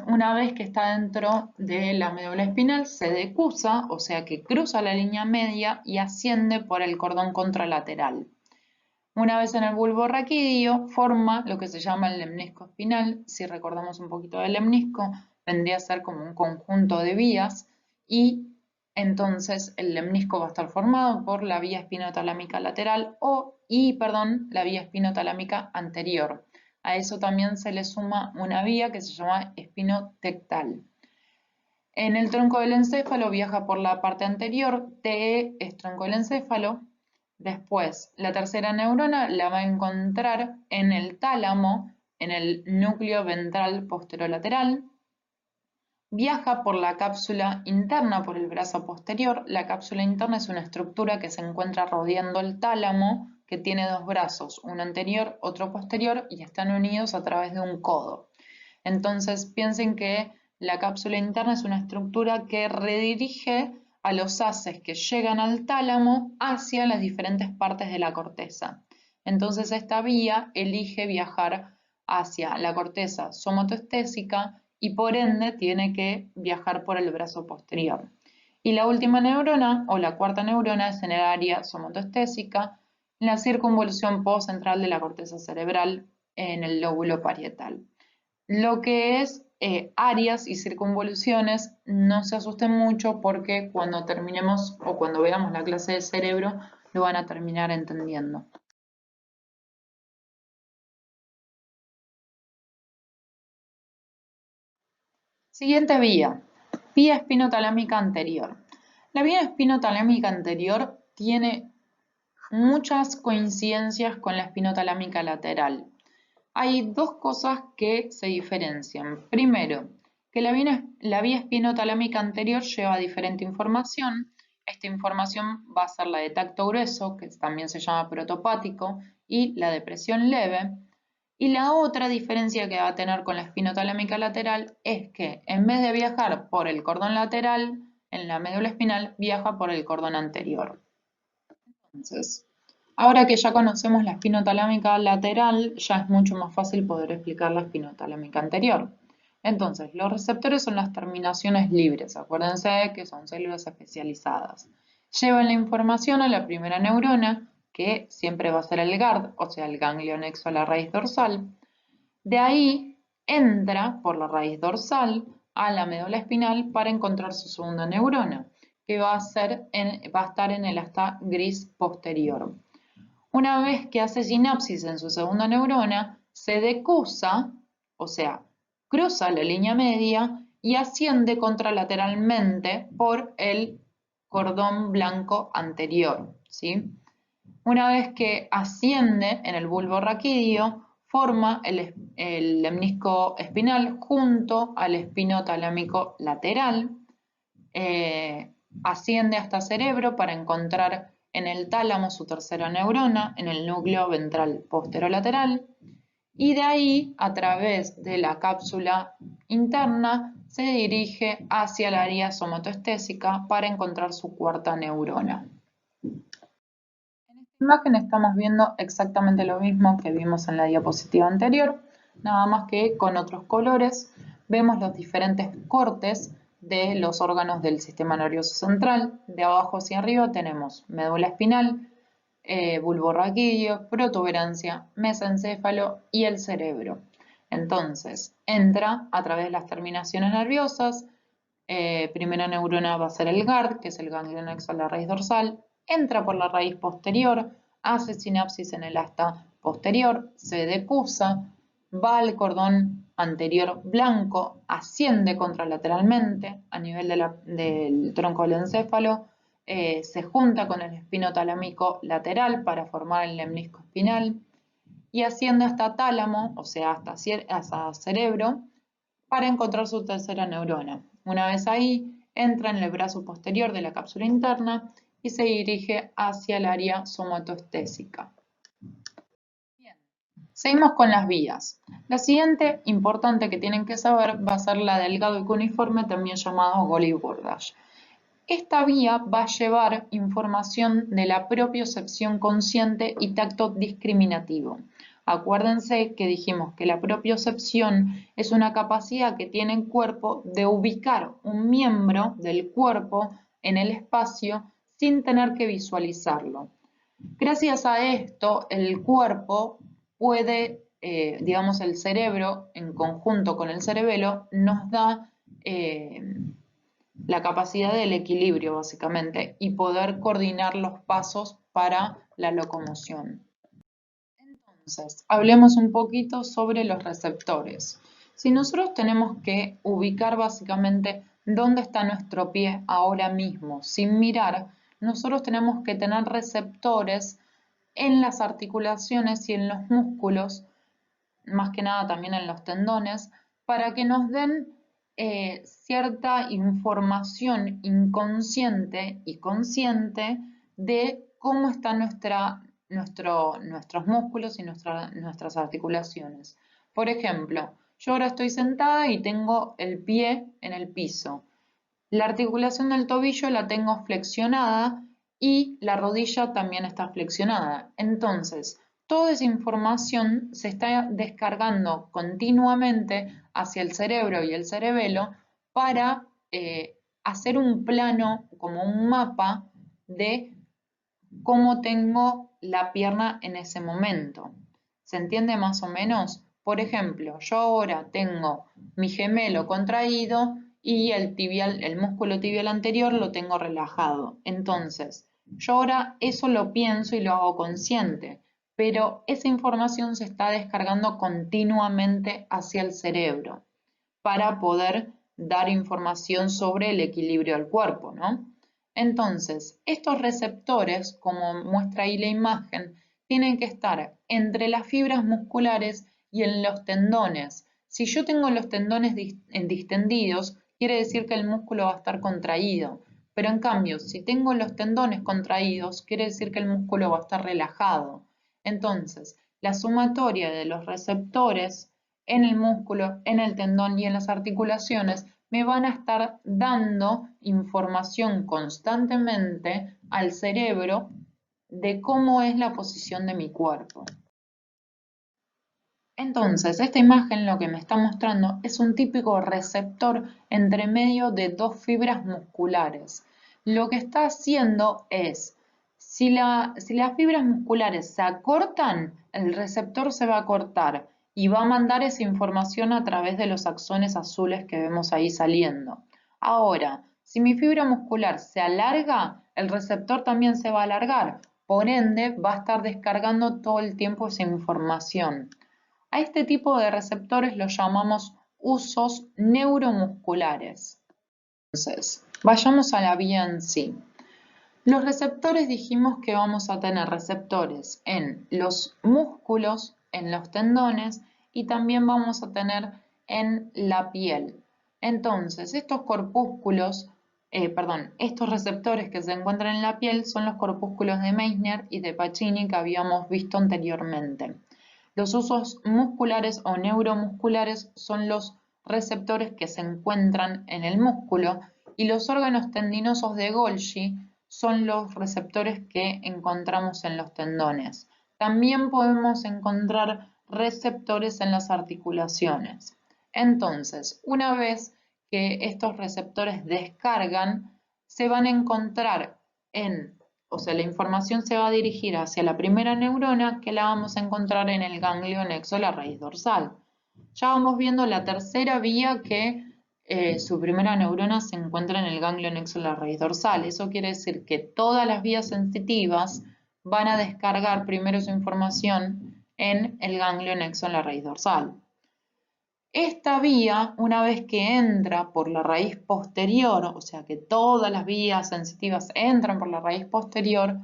Una vez que está dentro de la médula espinal, se decusa, o sea que cruza la línea media y asciende por el cordón contralateral. Una vez en el bulbo raquídeo, forma lo que se llama el lemnisco espinal. Si recordamos un poquito del lemnisco, vendría a ser como un conjunto de vías y entonces el lemnisco va a estar formado por la vía espinotalámica lateral la vía espinotalámica anterior. A eso también se le suma una vía que se llama espinotectal. En el tronco del encéfalo viaja por la parte anterior, TE es tronco del encéfalo. Después, la tercera neurona la va a encontrar en el tálamo, en el núcleo ventral posterolateral. Viaja por la cápsula interna, por el brazo posterior. La cápsula interna es una estructura que se encuentra rodeando el tálamo, que tiene dos brazos, uno anterior, otro posterior, y están unidos a través de un codo. Entonces, piensen que la cápsula interna es una estructura que redirige a los haces que llegan al tálamo hacia las diferentes partes de la corteza. Entonces, esta vía elige viajar hacia la corteza somatoestésica y por ende tiene que viajar por el brazo posterior. Y la última neurona, o la cuarta neurona, es en el área somatoestésica, en la circunvolución postcentral de la corteza cerebral, en el lóbulo parietal. Lo que es áreas y circunvoluciones, no se asusten mucho porque cuando terminemos o cuando veamos la clase de cerebro lo van a terminar entendiendo. Siguiente vía, vía espinotalámica anterior. La vía espinotalámica anterior tiene muchas coincidencias con la espinotalámica lateral. Hay dos cosas que se diferencian. Primero, que la vía espinotalámica anterior lleva diferente información. Esta información va a ser la de tacto grueso, que también se llama protopático, y la de presión leve. Y la otra diferencia que va a tener con la espinotalámica lateral es que en vez de viajar por el cordón lateral, en la médula espinal viaja por el cordón anterior. Entonces, ahora que ya conocemos la espinotalámica lateral, ya es mucho más fácil poder explicar la espinotalámica anterior. Entonces, los receptores son las terminaciones libres, acuérdense que son células especializadas. Llevan la información a la primera neurona, que siempre va a ser el GARD, o sea, el ganglio anexo a la raíz dorsal. De ahí entra por la raíz dorsal a la médula espinal para encontrar su segunda neurona, que va a estar en el asta gris posterior. Una vez que hace sinapsis en su segunda neurona, se decusa, o sea, cruza la línea media y asciende contralateralmente por el cordón blanco anterior, ¿sí? Una vez que asciende en el bulbo raquídeo, forma el lemnisco espinal junto al espinotalámico lateral, asciende hasta cerebro para encontrar en el tálamo su tercera neurona, en el núcleo ventral posterolateral, y de ahí, a través de la cápsula interna, se dirige hacia el área somatoestésica para encontrar su cuarta neurona. En esta imagen estamos viendo exactamente lo mismo que vimos en la diapositiva anterior, nada más que con otros colores. Vemos los diferentes cortes de los órganos del sistema nervioso central. De abajo hacia arriba tenemos médula espinal, bulbo raquídeo, protuberancia, mesencéfalo y el cerebro. Entonces, entra a través de las terminaciones nerviosas. Primera neurona va a ser el GARD, que es el ganglio anexo a la raíz dorsal. Entra por la raíz posterior, hace sinapsis en el asta posterior, se decusa, va al cordón anterior blanco, asciende contralateralmente a nivel del tronco del encéfalo, se junta con el espinotalámico lateral para formar el lemnisco espinal y asciende hasta tálamo, o sea, hasta cerebro, para encontrar su tercera neurona. Una vez ahí, entra en el brazo posterior de la cápsula interna y se dirige hacia el área somatoestésica. Bien, seguimos con las vías. La siguiente importante que tienen que saber va a ser la delgado y cuneiforme, también llamado Golgi-Burdach. Esta vía va a llevar información de la propiocepción consciente y tacto discriminativo. Acuérdense que dijimos que la propiocepción es una capacidad que tiene el cuerpo de ubicar un miembro del cuerpo en el espacio sin tener que visualizarlo. Gracias a esto, el cuerpo puede, digamos, el cerebro en conjunto con el cerebelo nos da la capacidad del equilibrio básicamente y poder coordinar los pasos para la locomoción. Entonces, hablemos un poquito sobre los receptores. Si nosotros tenemos que ubicar básicamente dónde está nuestro pie ahora mismo sin mirar, nosotros tenemos que tener receptores en las articulaciones y en los músculos, más que nada también en los tendones, para que nos den cierta información inconsciente y consciente de cómo están nuestros músculos y nuestras articulaciones. Por ejemplo, yo ahora estoy sentada y tengo el pie en el piso. La articulación del tobillo la tengo flexionada y la rodilla también está flexionada. Entonces, toda esa información se está descargando continuamente hacia el cerebro y el cerebelo para hacer un plano, como un mapa de cómo tengo la pierna en ese momento. ¿Se entiende más o menos? Por ejemplo, yo ahora tengo mi gemelo contraído y el músculo tibial anterior lo tengo relajado. Entonces, yo ahora eso lo pienso y lo hago consciente, pero esa información se está descargando continuamente hacia el cerebro para poder dar información sobre el equilibrio del cuerpo, ¿no? Entonces, estos receptores, como muestra ahí la imagen, tienen que estar entre las fibras musculares y en los tendones. Si yo tengo los tendones distendidos, quiere decir que el músculo va a estar contraído. Pero en cambio, si tengo los tendones contraídos, quiere decir que el músculo va a estar relajado. Entonces, la sumatoria de los receptores en el músculo, en el tendón y en las articulaciones me van a estar dando información constantemente al cerebro de cómo es la posición de mi cuerpo. Entonces, esta imagen lo que me está mostrando es un típico receptor entre medio de dos fibras musculares. Lo que está haciendo es, si las fibras musculares se acortan, el receptor se va a cortar y va a mandar esa información a través de los axones azules que vemos ahí saliendo. Ahora, si mi fibra muscular se alarga, el receptor también se va a alargar. Por ende, va a estar descargando todo el tiempo esa información. A este tipo de receptores los llamamos usos neuromusculares. Entonces, vayamos a la vía en sí. Los receptores dijimos que vamos a tener receptores en los músculos, en los tendones y también vamos a tener en la piel. Entonces, estos receptores que se encuentran en la piel son los corpúsculos de Meissner y de Pacini que habíamos visto anteriormente. Los usos musculares o neuromusculares son los receptores que se encuentran en el músculo y los órganos tendinosos de Golgi son los receptores que encontramos en los tendones. También podemos encontrar receptores en las articulaciones. Entonces, una vez que estos receptores descargan, se van a encontrar la información se va a dirigir hacia la primera neurona que la vamos a encontrar en el ganglio nexo, la raíz dorsal. Ya vamos viendo la tercera vía que su primera neurona se encuentra en el ganglio nexo, la raíz dorsal. Eso quiere decir que todas las vías sensitivas van a descargar primero su información en el ganglio nexo, la raíz dorsal. Esta vía, una vez que entra por la raíz posterior, o sea que todas las vías sensitivas entran por la raíz posterior,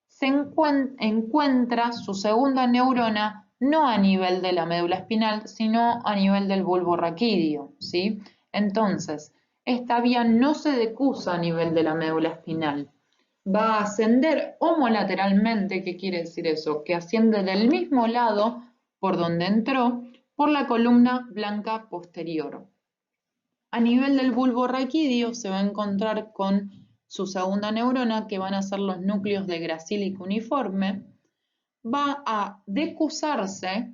se encuentra su segunda neurona no a nivel de la médula espinal, sino a nivel del bulbo raquídeo, ¿sí? Entonces, esta vía no se decusa a nivel de la médula espinal. Va a ascender homolateralmente, ¿qué quiere decir eso? Que asciende del mismo lado por donde entró, por la columna blanca posterior. A nivel del bulbo raquídeo se va a encontrar con su segunda neurona, que van a ser los núcleos de Gracili cuneiforme, va a decusarse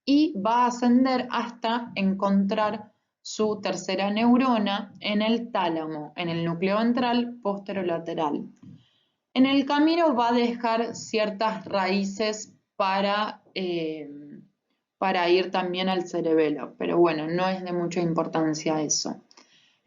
y va a ascender hasta encontrar su tercera neurona en el tálamo, en el núcleo ventral posterolateral. En el camino va a dejar ciertas raíces para ir también al cerebelo, pero bueno, no es de mucha importancia eso.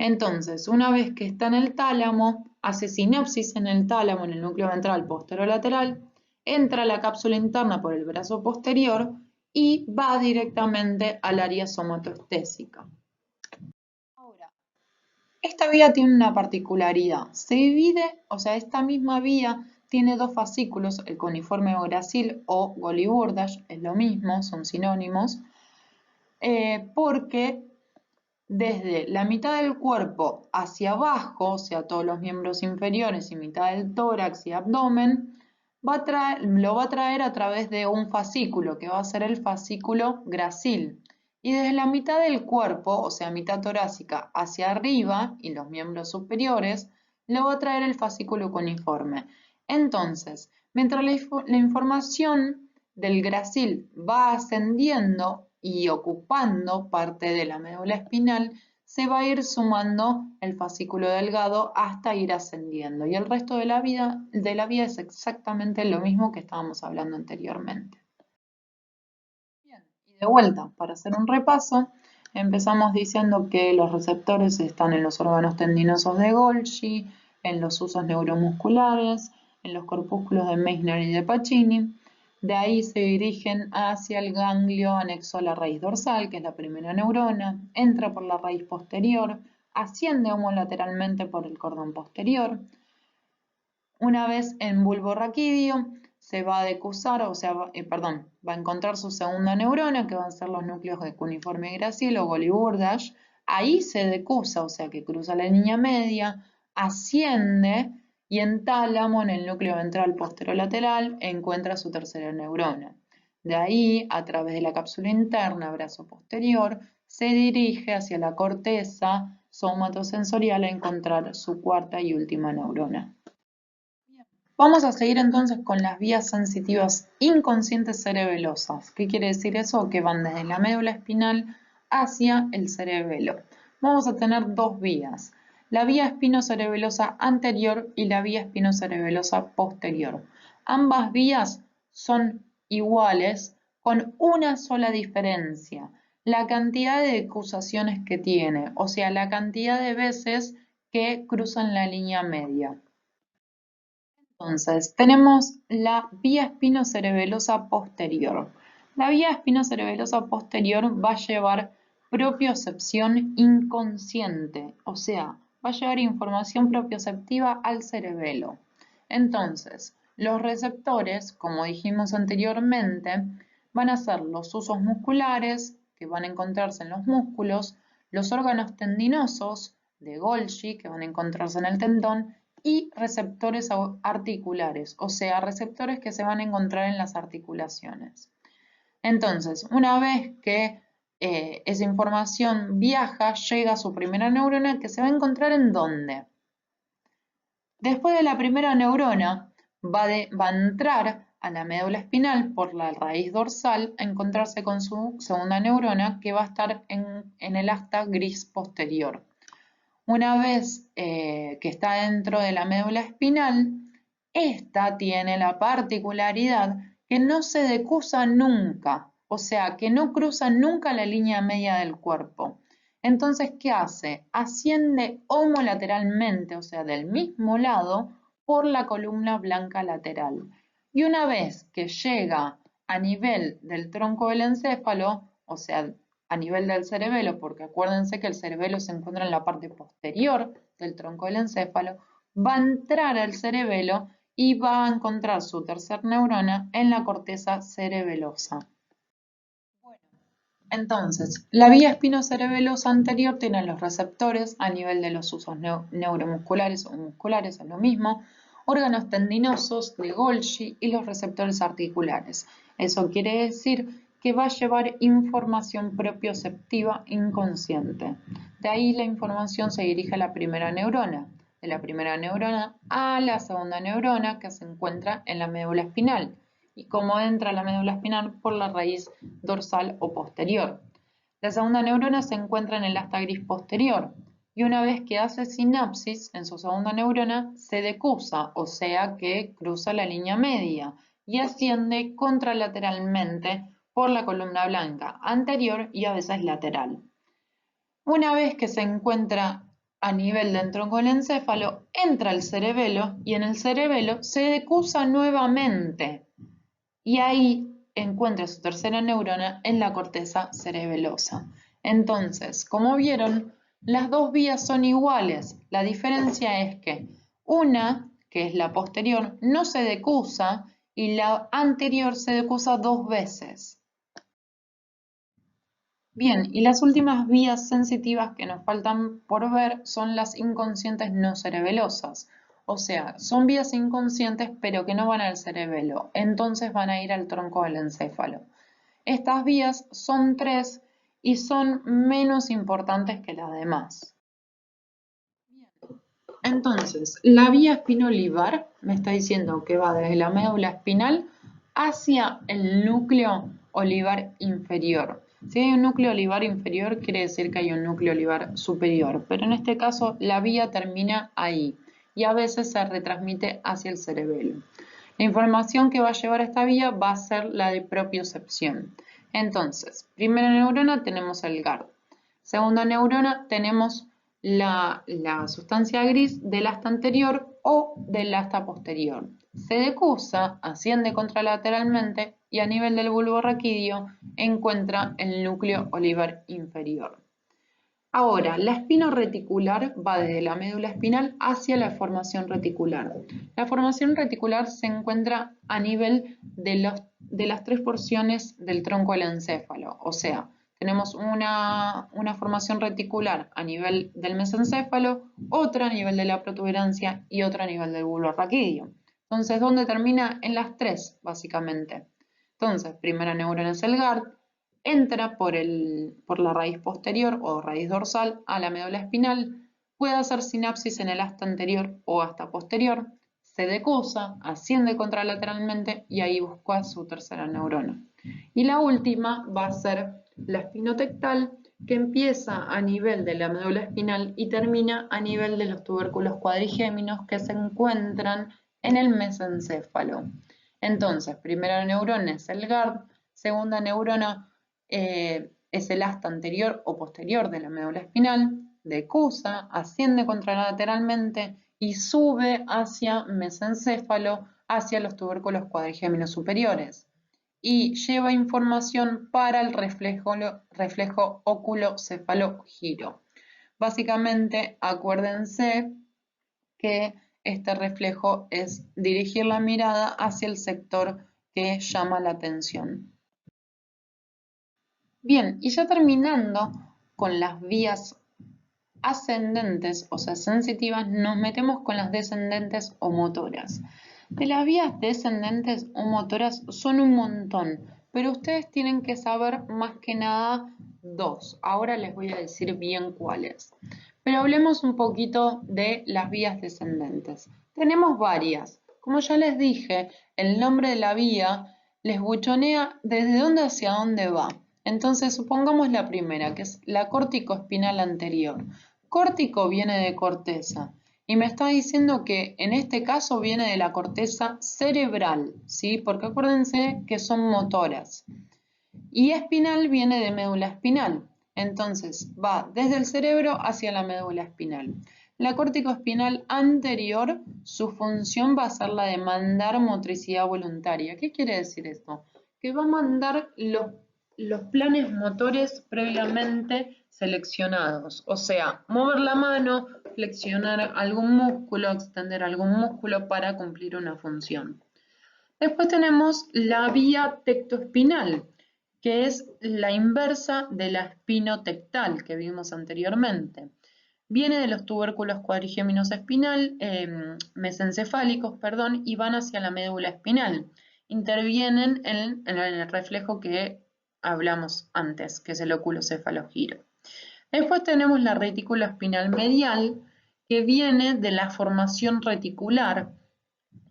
Entonces, una vez que está en el tálamo, hace sinapsis en el tálamo, en el núcleo ventral posterolateral, entra a la cápsula interna por el brazo posterior y va directamente al área somatoestésica. Ahora, esta vía tiene una particularidad. Se divide, o sea, esta misma vía tiene dos fascículos, el cuniforme o gracil o Golgi-Burdach, es lo mismo, son sinónimos, porque desde la mitad del cuerpo hacia abajo, o sea, todos los miembros inferiores y mitad del tórax y abdomen, lo va a traer a través de un fascículo, que va a ser el fascículo gracil. Y desde la mitad del cuerpo, o sea, mitad torácica, hacia arriba y los miembros superiores, lo va a traer el fascículo cuniforme. Entonces, mientras la información del gracil va ascendiendo y ocupando parte de la médula espinal, se va a ir sumando el fascículo delgado hasta ir ascendiendo. Y el resto de la vía es exactamente lo mismo que estábamos hablando anteriormente. Bien, y de vuelta, para hacer un repaso, empezamos diciendo que los receptores están en los órganos tendinosos de Golgi, en los usos neuromusculares, en los corpúsculos de Meissner y de Pacini. De ahí se dirigen hacia el ganglio anexo a la raíz dorsal, que es la primera neurona, entra por la raíz posterior, asciende homolateralmente por el cordón posterior. Una vez en bulbo raquídeo, se va a decusar, o sea, va a encontrar su segunda neurona, que van a ser los núcleos de cuniforme gracil o Golgi-Burdach. Ahí se decusa, o sea, que cruza la línea media, asciende y en tálamo, en el núcleo ventral posterolateral, encuentra su tercera neurona. De ahí, a través de la cápsula interna, brazo posterior, se dirige hacia la corteza somatosensorial a encontrar su cuarta y última neurona. Vamos a seguir entonces con las vías sensitivas inconscientes cerebelosas. ¿Qué quiere decir eso? Que van desde la médula espinal hacia el cerebelo. Vamos a tener dos vías, la vía espinocerebelosa anterior y la vía espinocerebelosa posterior. Ambas vías son iguales con una sola diferencia, la cantidad de decusaciones que tiene, o sea, la cantidad de veces que cruzan la línea media. Entonces, tenemos la vía espinocerebelosa posterior. La vía espinocerebelosa posterior va a llevar propiocepción inconsciente, o sea, va a llevar información propioceptiva al cerebelo. Entonces, los receptores, como dijimos anteriormente, van a ser los usos musculares, que van a encontrarse en los músculos, los órganos tendinosos de Golgi, que van a encontrarse en el tendón, y receptores articulares, o sea, receptores que se van a encontrar en las articulaciones. Entonces, una vez que esa información viaja, llega a su primera neurona, que se va a encontrar ¿en dónde? Después de la primera neurona, va a entrar a la médula espinal por la raíz dorsal a encontrarse con su segunda neurona, que va a estar en el asta gris posterior. Una vez que está dentro de la médula espinal, esta tiene la particularidad que no se decusa nunca, o sea, que no cruza nunca la línea media del cuerpo. Entonces, ¿qué hace? Asciende homolateralmente, o sea, del mismo lado, por la columna blanca lateral. Y una vez que llega a nivel del tronco del encéfalo, o sea, a nivel del cerebelo, porque acuérdense que el cerebelo se encuentra en la parte posterior del tronco del encéfalo, va a entrar al cerebelo y va a encontrar su tercer neurona en la corteza cerebelosa. Bueno, entonces, la vía espinocerebelosa anterior tiene los receptores a nivel de los usos neuromusculares o musculares, es lo mismo, órganos tendinosos de Golgi y los receptores articulares. Eso quiere decir que va a llevar información propioceptiva inconsciente. De ahí la información se dirige a la primera neurona, de la primera neurona a la segunda neurona que se encuentra en la médula espinal. Y cómo entra la médula espinal por la raíz dorsal o posterior. La segunda neurona se encuentra en el asta gris posterior y una vez que hace sinapsis en su segunda neurona se decusa, o sea que cruza la línea media y asciende contralateralmente por la columna blanca anterior y a veces lateral. Una vez que se encuentra a nivel del tronco del encéfalo, entra al cerebelo y en el cerebelo se decusa nuevamente. Y ahí encuentra su tercera neurona en la corteza cerebelosa. Entonces, como vieron, las dos vías son iguales. La diferencia es que una, que es la posterior, no se decusa y la anterior se decusa 2 veces. Bien, y las últimas vías sensitivas que nos faltan por ver son las inconscientes no cerebelosas. O sea, son vías inconscientes pero que no van al cerebelo, entonces van a ir al tronco del encéfalo. Estas vías son 3 y son menos importantes que las demás. Entonces, la vía espinolibar me está diciendo que va desde la médula espinal hacia el núcleo olivar inferior. Si hay un núcleo olivar inferior, quiere decir que hay un núcleo olivar superior, pero en este caso la vía termina ahí y a veces se retransmite hacia el cerebelo. La información que va a llevar a esta vía va a ser la de propiocepción. Entonces, primera neurona tenemos el GARD. Segunda neurona tenemos la sustancia gris del asta anterior o del asta posterior. Se decusa, asciende contralateralmente y a nivel del bulbo raquídeo encuentra el núcleo olivar inferior. Ahora, la espinoreticular va desde la médula espinal hacia la formación reticular. La formación reticular se encuentra a nivel de las 3 porciones del tronco del encéfalo, o sea, tenemos una formación reticular a nivel del mesencéfalo, otra a nivel de la protuberancia y otra a nivel del bulbo raquídeo. Entonces, ¿dónde termina? En las 3, básicamente. Entonces, primera neurona es el GARD, entra por la raíz posterior o raíz dorsal a la médula espinal, puede hacer sinapsis en el asta anterior o asta posterior, se decusa, asciende contralateralmente y ahí busca su tercera neurona. Y la última va a ser la espinotectal, que empieza a nivel de la médula espinal y termina a nivel de los tubérculos cuadrigéminos que se encuentran en el mesencéfalo. Entonces, primera neurona es el GARD, segunda neurona es el asta anterior o posterior de la médula espinal, decusa, asciende contralateralmente y sube hacia mesencéfalo, hacia los tubérculos cuadrigéminos superiores y lleva información para el reflejo óculo-cefalo-giro. Básicamente, acuérdense que este reflejo es dirigir la mirada hacia el sector que llama la atención. Bien, y ya terminando con las vías ascendentes, o sea, sensitivas, nos metemos con las descendentes o motoras. De las vías descendentes o motoras son un montón, pero ustedes tienen que saber más que nada 2. Ahora les voy a decir bien cuáles. Pero hablemos un poquito de las vías descendentes. Tenemos varias. Como ya les dije, el nombre de la vía les buchonea desde dónde hacia dónde va. Entonces, supongamos la primera, que es la córtico-espinal anterior. Córtico viene de corteza y me está diciendo que en este caso viene de la corteza cerebral, ¿sí? Porque acuérdense que son motoras. Y espinal viene de médula espinal. Entonces va desde el cerebro hacia la médula espinal. La córtico-espinal anterior, su función va a ser la de mandar motricidad voluntaria. ¿Qué quiere decir esto? Que va a mandar los planes motores previamente seleccionados, o sea, mover la mano, flexionar algún músculo, extender algún músculo para cumplir una función. Después tenemos la vía tectoespinal, que es la inversa de la espinotectal que vimos anteriormente. Viene de los tubérculos cuadrigéminos mesencefálicos, y van hacia la médula espinal. Intervienen en el reflejo que hablamos antes, que es el oculocefalogiro. Después tenemos la retícula espinal medial, que viene de la formación reticular,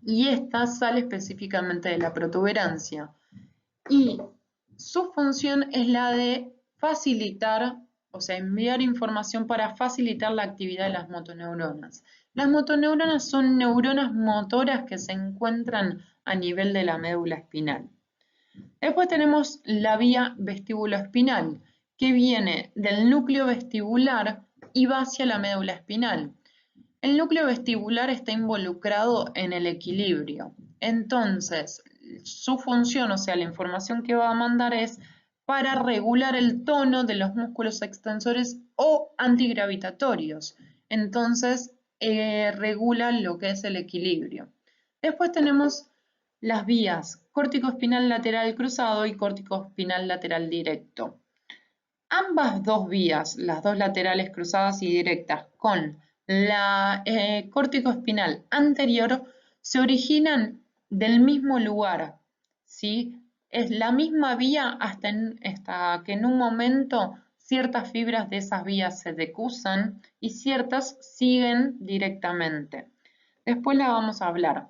y esta sale específicamente de la protuberancia. Y su función es la de facilitar, o sea, enviar información para facilitar la actividad de las motoneuronas. Las motoneuronas son neuronas motoras que se encuentran a nivel de la médula espinal. Después tenemos la vía vestíbulo-espinal, que viene del núcleo vestibular y va hacia la médula espinal. El núcleo vestibular está involucrado en el equilibrio. Entonces, su función, o sea, la información que va a mandar es para regular el tono de los músculos extensores o antigravitatorios. Entonces, regula lo que es el equilibrio. Después tenemos las vías córtico-espinal lateral cruzado y córtico-espinal lateral directo. Ambas dos vías, las dos laterales cruzadas y directas con la córtico-espinal anterior, se originan del mismo lugar, ¿sí? Es la misma vía hasta que en un momento ciertas fibras de esas vías se decusan y ciertas siguen directamente. Después la vamos a hablar.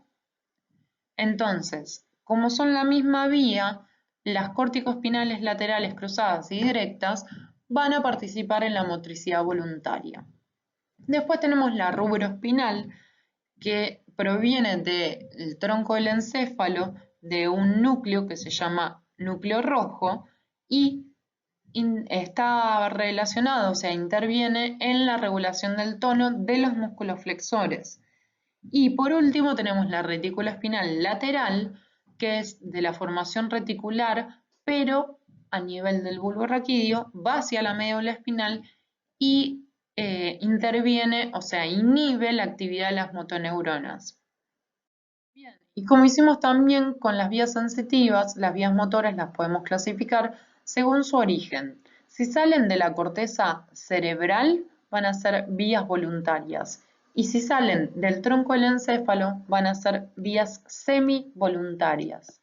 Entonces, como son la misma vía, las córtico-espinales laterales cruzadas y directas van a participar en la motricidad voluntaria. Después tenemos la rubroespinal, que proviene del tronco del encéfalo de un núcleo que se llama núcleo rojo y está relacionado, o sea, interviene en la regulación del tono de los músculos flexores. Y por último tenemos la retícula espinal lateral, que es de la formación reticular, pero a nivel del bulbo raquídeo, va hacia la médula espinal y interviene, o sea, inhibe la actividad de las motoneuronas. Bien, y como hicimos también con las vías sensitivas, las vías motoras las podemos clasificar según su origen. Si salen de la corteza cerebral, van a ser vías voluntarias. Y si salen del tronco del encéfalo, van a ser vías semivoluntarias.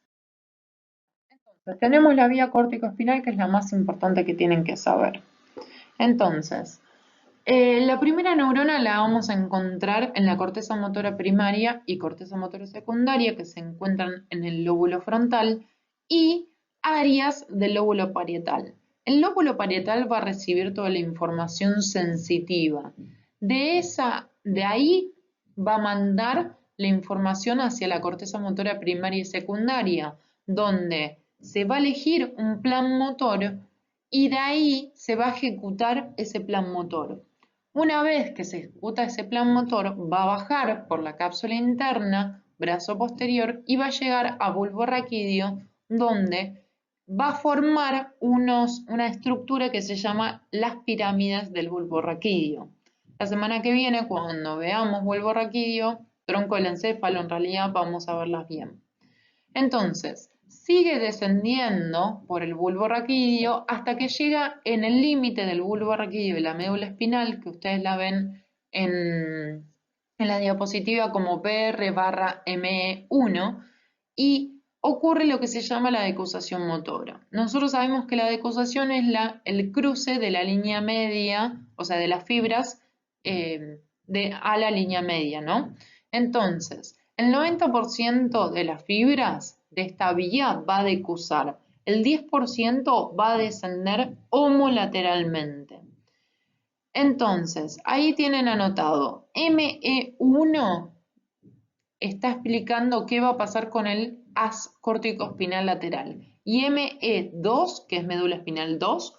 Entonces, tenemos la vía córtico-espinal, que es la más importante que tienen que saber. Entonces, la primera neurona la vamos a encontrar en la corteza motora primaria y corteza motora secundaria, que se encuentran en el lóbulo frontal, y áreas del lóbulo parietal. El lóbulo parietal va a recibir toda la información sensitiva. De ahí va a mandar la información hacia la corteza motora primaria y secundaria, donde se va a elegir un plan motor y de ahí se va a ejecutar ese plan motor. Una vez que se ejecuta ese plan motor, va a bajar por la cápsula interna, brazo posterior, y va a llegar a bulbo raquídeo, donde va a formar una estructura que se llama las pirámides del bulbo raquídeo. La semana que viene, cuando veamos bulbo raquídeo, tronco del encéfalo, en realidad vamos a verlas bien. Entonces, sigue descendiendo por el bulbo raquídeo hasta que llega en el límite del bulbo raquídeo y la médula espinal, que ustedes la ven en la diapositiva como PR/ME1, y ocurre lo que se llama la decusación motora. Nosotros sabemos que la decusación es el cruce de la línea media, o sea, de las fibras a la línea media, ¿no? Entonces, el 90% de las fibras de esta vía va a decusar, el 10% va a descender homolateralmente. Entonces, ahí tienen anotado, ME1 está explicando qué va a pasar con el haz córtico-espinal lateral. Y ME2, que es médula espinal 2,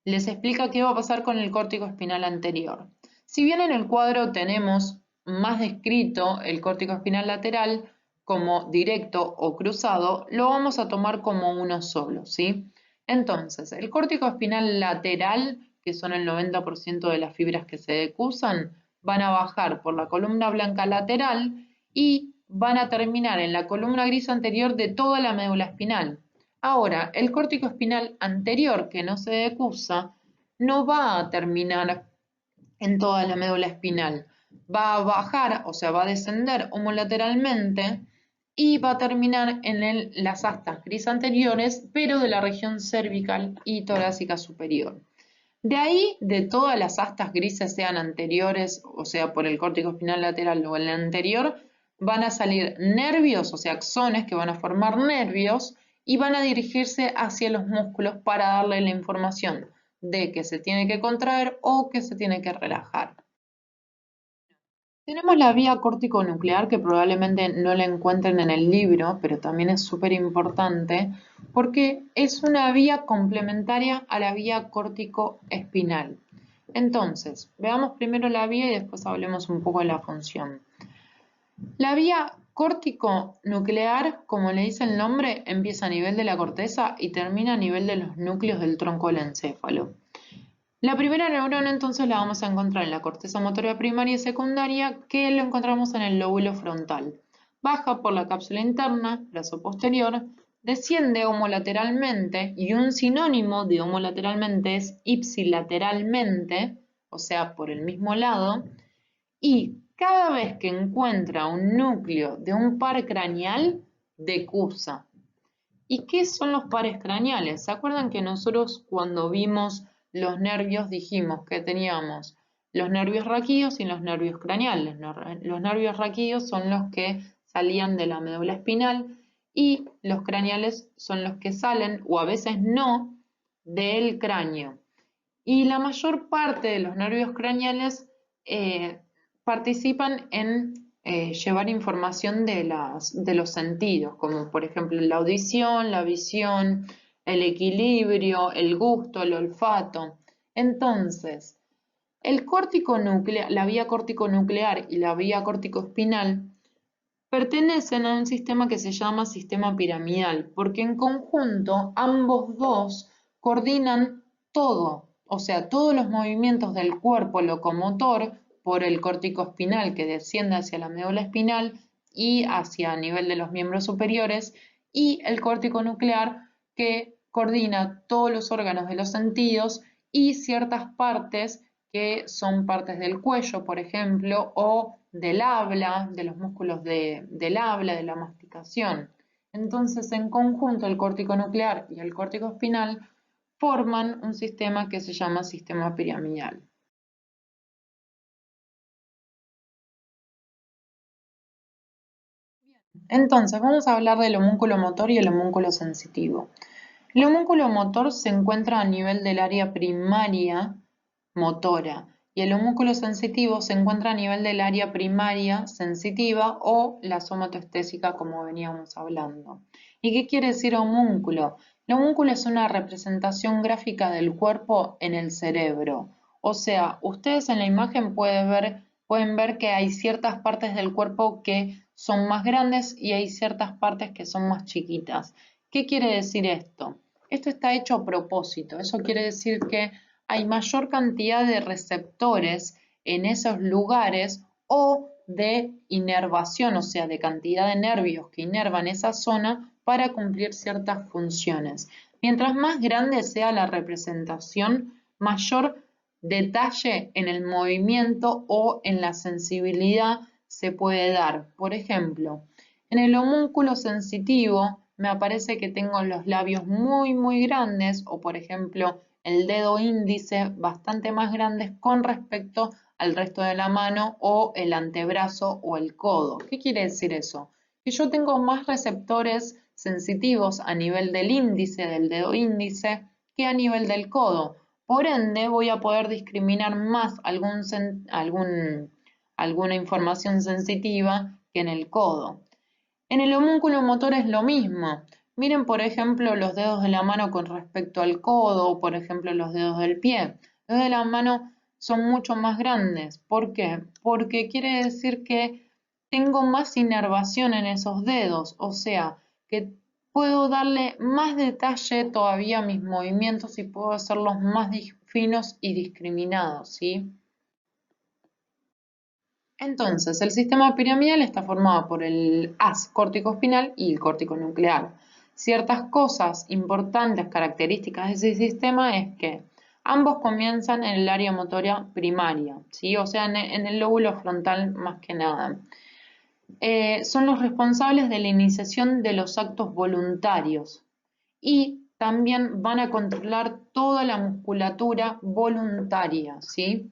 les explica qué va a pasar con el córtico espinal anterior. Si bien en el cuadro tenemos más descrito el córtico espinal lateral como directo o cruzado, lo vamos a tomar como uno solo, ¿sí? Entonces, el córtico espinal lateral, que son el 90% de las fibras que se decusan, van a bajar por la columna blanca lateral y van a terminar en la columna gris anterior de toda la médula espinal. Ahora, el córtico espinal anterior, que no se decusa, no va a terminar en toda la médula espinal. Va a bajar, o sea, va a descender homolateralmente y va a terminar en las astas gris anteriores, pero de la región cervical y torácica superior. De ahí, de todas las astas grises, sean anteriores, o sea, por el córtico espinal lateral o el anterior, van a salir nervios, o sea, axones que van a formar nervios y van a dirigirse hacia los músculos para darle la información de que se tiene que contraer o que se tiene que relajar. Tenemos la vía córtico-nuclear, que probablemente no la encuentren en el libro, pero también es súper importante porque es una vía complementaria a la vía córtico-espinal. Entonces, veamos primero la vía y después hablemos un poco de la función. La vía córtico-nuclear, como le dice el nombre, empieza a nivel de la corteza y termina a nivel de los núcleos del tronco del encéfalo. La primera neurona entonces la vamos a encontrar en la corteza motora primaria y secundaria, que lo encontramos en el lóbulo frontal. Baja por la cápsula interna, brazo posterior, desciende homolateralmente y un sinónimo de homolateralmente es ipsilateralmente, o sea, por el mismo lado, y cada vez que encuentra un núcleo de un par craneal, decusa. ¿Y qué son los pares craneales? ¿Se acuerdan que nosotros cuando vimos los nervios dijimos que teníamos los nervios raquídeos y los nervios craneales? Los nervios raquídeos son los que salían de la médula espinal y los craneales son los que salen, o a veces no, del cráneo. Y la mayor parte de los nervios craneales participan en llevar información de los sentidos, como por ejemplo la audición, la visión, el equilibrio, el gusto, el olfato. Entonces, la vía córtico-nuclear y la vía córtico-espinal pertenecen a un sistema que se llama sistema piramidal, porque en conjunto ambos dos coordinan todo, o sea, todos los movimientos del cuerpo locomotor por el córtico espinal que desciende hacia la médula espinal y hacia el nivel de los miembros superiores, y el córtico nuclear que coordina todos los órganos de los sentidos y ciertas partes que son partes del cuello, por ejemplo, o del habla, de los músculos del habla, de la masticación. Entonces, en conjunto, el córtico nuclear y el córtico espinal forman un sistema que se llama sistema piramidal. Entonces, vamos a hablar del homúnculo motor y el homúnculo sensitivo. El homúnculo motor se encuentra a nivel del área primaria motora y el homúnculo sensitivo se encuentra a nivel del área primaria sensitiva o la somatoestésica, como veníamos hablando. ¿Y qué quiere decir homúnculo? El homúnculo es una representación gráfica del cuerpo en el cerebro. O sea, ustedes en la imagen pueden ver que hay ciertas partes del cuerpo que son más grandes y hay ciertas partes que son más chiquitas. ¿Qué quiere decir esto? Esto está hecho a propósito. Eso quiere decir que hay mayor cantidad de receptores en esos lugares o de inervación, o sea, de cantidad de nervios que inervan esa zona para cumplir ciertas funciones. Mientras más grande sea la representación, mayor detalle en el movimiento o en la sensibilidad se puede dar. Por ejemplo, en el homúnculo sensitivo me aparece que tengo los labios muy grandes o por ejemplo el dedo índice bastante más grandes con respecto al resto de la mano o el antebrazo o el codo. ¿Qué quiere decir eso? Que yo tengo más receptores sensitivos a nivel del índice, del dedo índice, que a nivel del codo. Por ende, voy a poder discriminar más alguna información sensitiva que en el codo. En el homúnculo motor es lo mismo. Miren, por ejemplo, los dedos de la mano con respecto al codo o, por ejemplo, los dedos del pie. Los dedos de la mano son mucho más grandes. ¿Por qué? Porque quiere decir que tengo más inervación en esos dedos, o sea, que puedo darle más detalle todavía a mis movimientos y puedo hacerlos más finos y discriminados, ¿sí? Entonces, el sistema piramidal está formado por el haz córtico-espinal y el córtico nuclear. Ciertas cosas importantes, características de ese sistema es que ambos comienzan en el área motora primaria, ¿sí? O sea, en el lóbulo frontal más que nada. Son los responsables de la iniciación de los actos voluntarios y también van a controlar toda la musculatura voluntaria, ¿sí?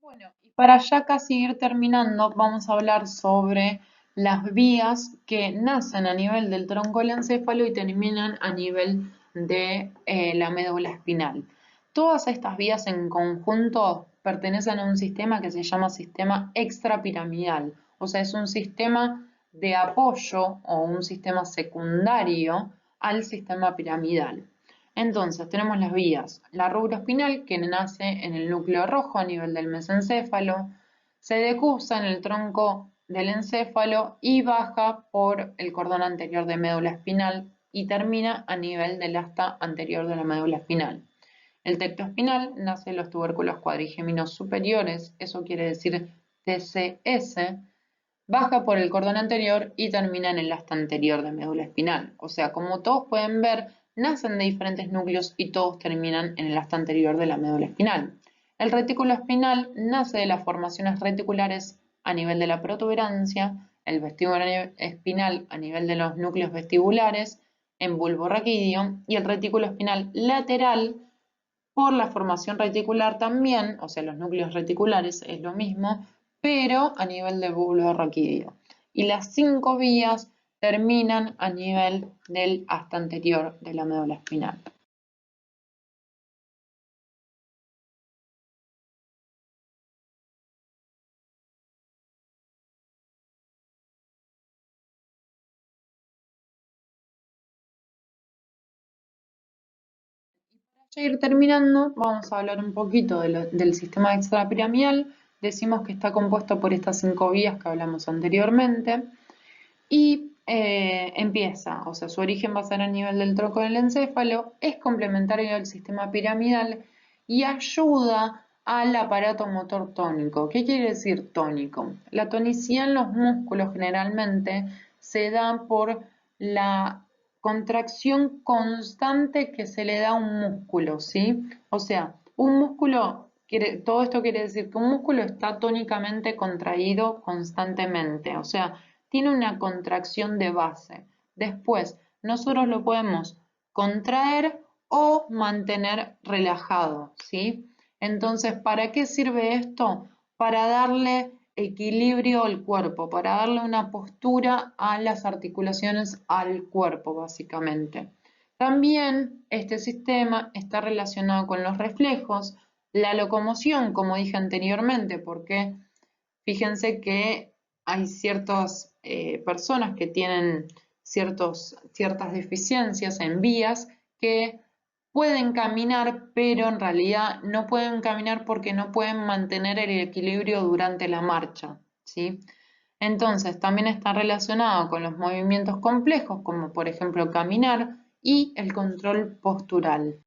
Bueno, y para ya casi ir terminando, vamos a hablar sobre las vías que nacen a nivel del tronco del encéfalo y terminan a nivel de la médula espinal. Todas estas vías en conjunto pertenecen a un sistema que se llama sistema extrapiramidal, o sea, es un sistema de apoyo o un sistema secundario al sistema piramidal. Entonces, tenemos las vías. La rubra espinal, que nace en el núcleo rojo a nivel del mesencéfalo, se decusa en el tronco del encéfalo y baja por el cordón anterior de médula espinal y termina a nivel del asta anterior de la médula espinal. El tecto espinal nace en los tubérculos cuadrigéminos superiores, eso quiere decir TCS, baja por el cordón anterior y termina en el asta anterior de médula espinal. O sea, como todos pueden ver, nacen de diferentes núcleos y todos terminan en el asta anterior de la médula espinal. El retículo espinal nace de las formaciones reticulares a nivel de la protuberancia, el vestíbulo espinal a nivel de los núcleos vestibulares en bulbo raquídeo y el retículo espinal lateral por la formación reticular también, o sea, los núcleos reticulares es lo mismo, pero a nivel de bulbo raquídeo. Y las 5 vías terminan a nivel del asta anterior de la médula espinal. Para ir terminando, vamos a hablar un poquito del sistema extrapiramidal. Decimos que está compuesto por estas 5 vías que hablamos anteriormente. Y empieza, o sea, su origen va a ser a nivel del tronco del encéfalo, es complementario al sistema piramidal y ayuda al aparato motor tónico. ¿Qué quiere decir tónico? La tonicidad en los músculos generalmente se da por la contracción constante que se le da a un músculo, ¿sí? O sea, un músculo, todo esto quiere decir que un músculo está tónicamente contraído constantemente, o sea, tiene una contracción de base. Después, nosotros lo podemos contraer o mantener relajado, ¿sí? Entonces, ¿para qué sirve esto? Para darle equilibrio al cuerpo, para darle una postura a las articulaciones al cuerpo, básicamente. También este sistema está relacionado con los reflejos, la locomoción, como dije anteriormente, porque fíjense que hay ciertas personas que tienen ciertas deficiencias en vías que pueden caminar, pero en realidad no pueden caminar porque no pueden mantener el equilibrio durante la marcha, ¿sí? Entonces, también está relacionado con los movimientos complejos, como por ejemplo caminar y el control postural.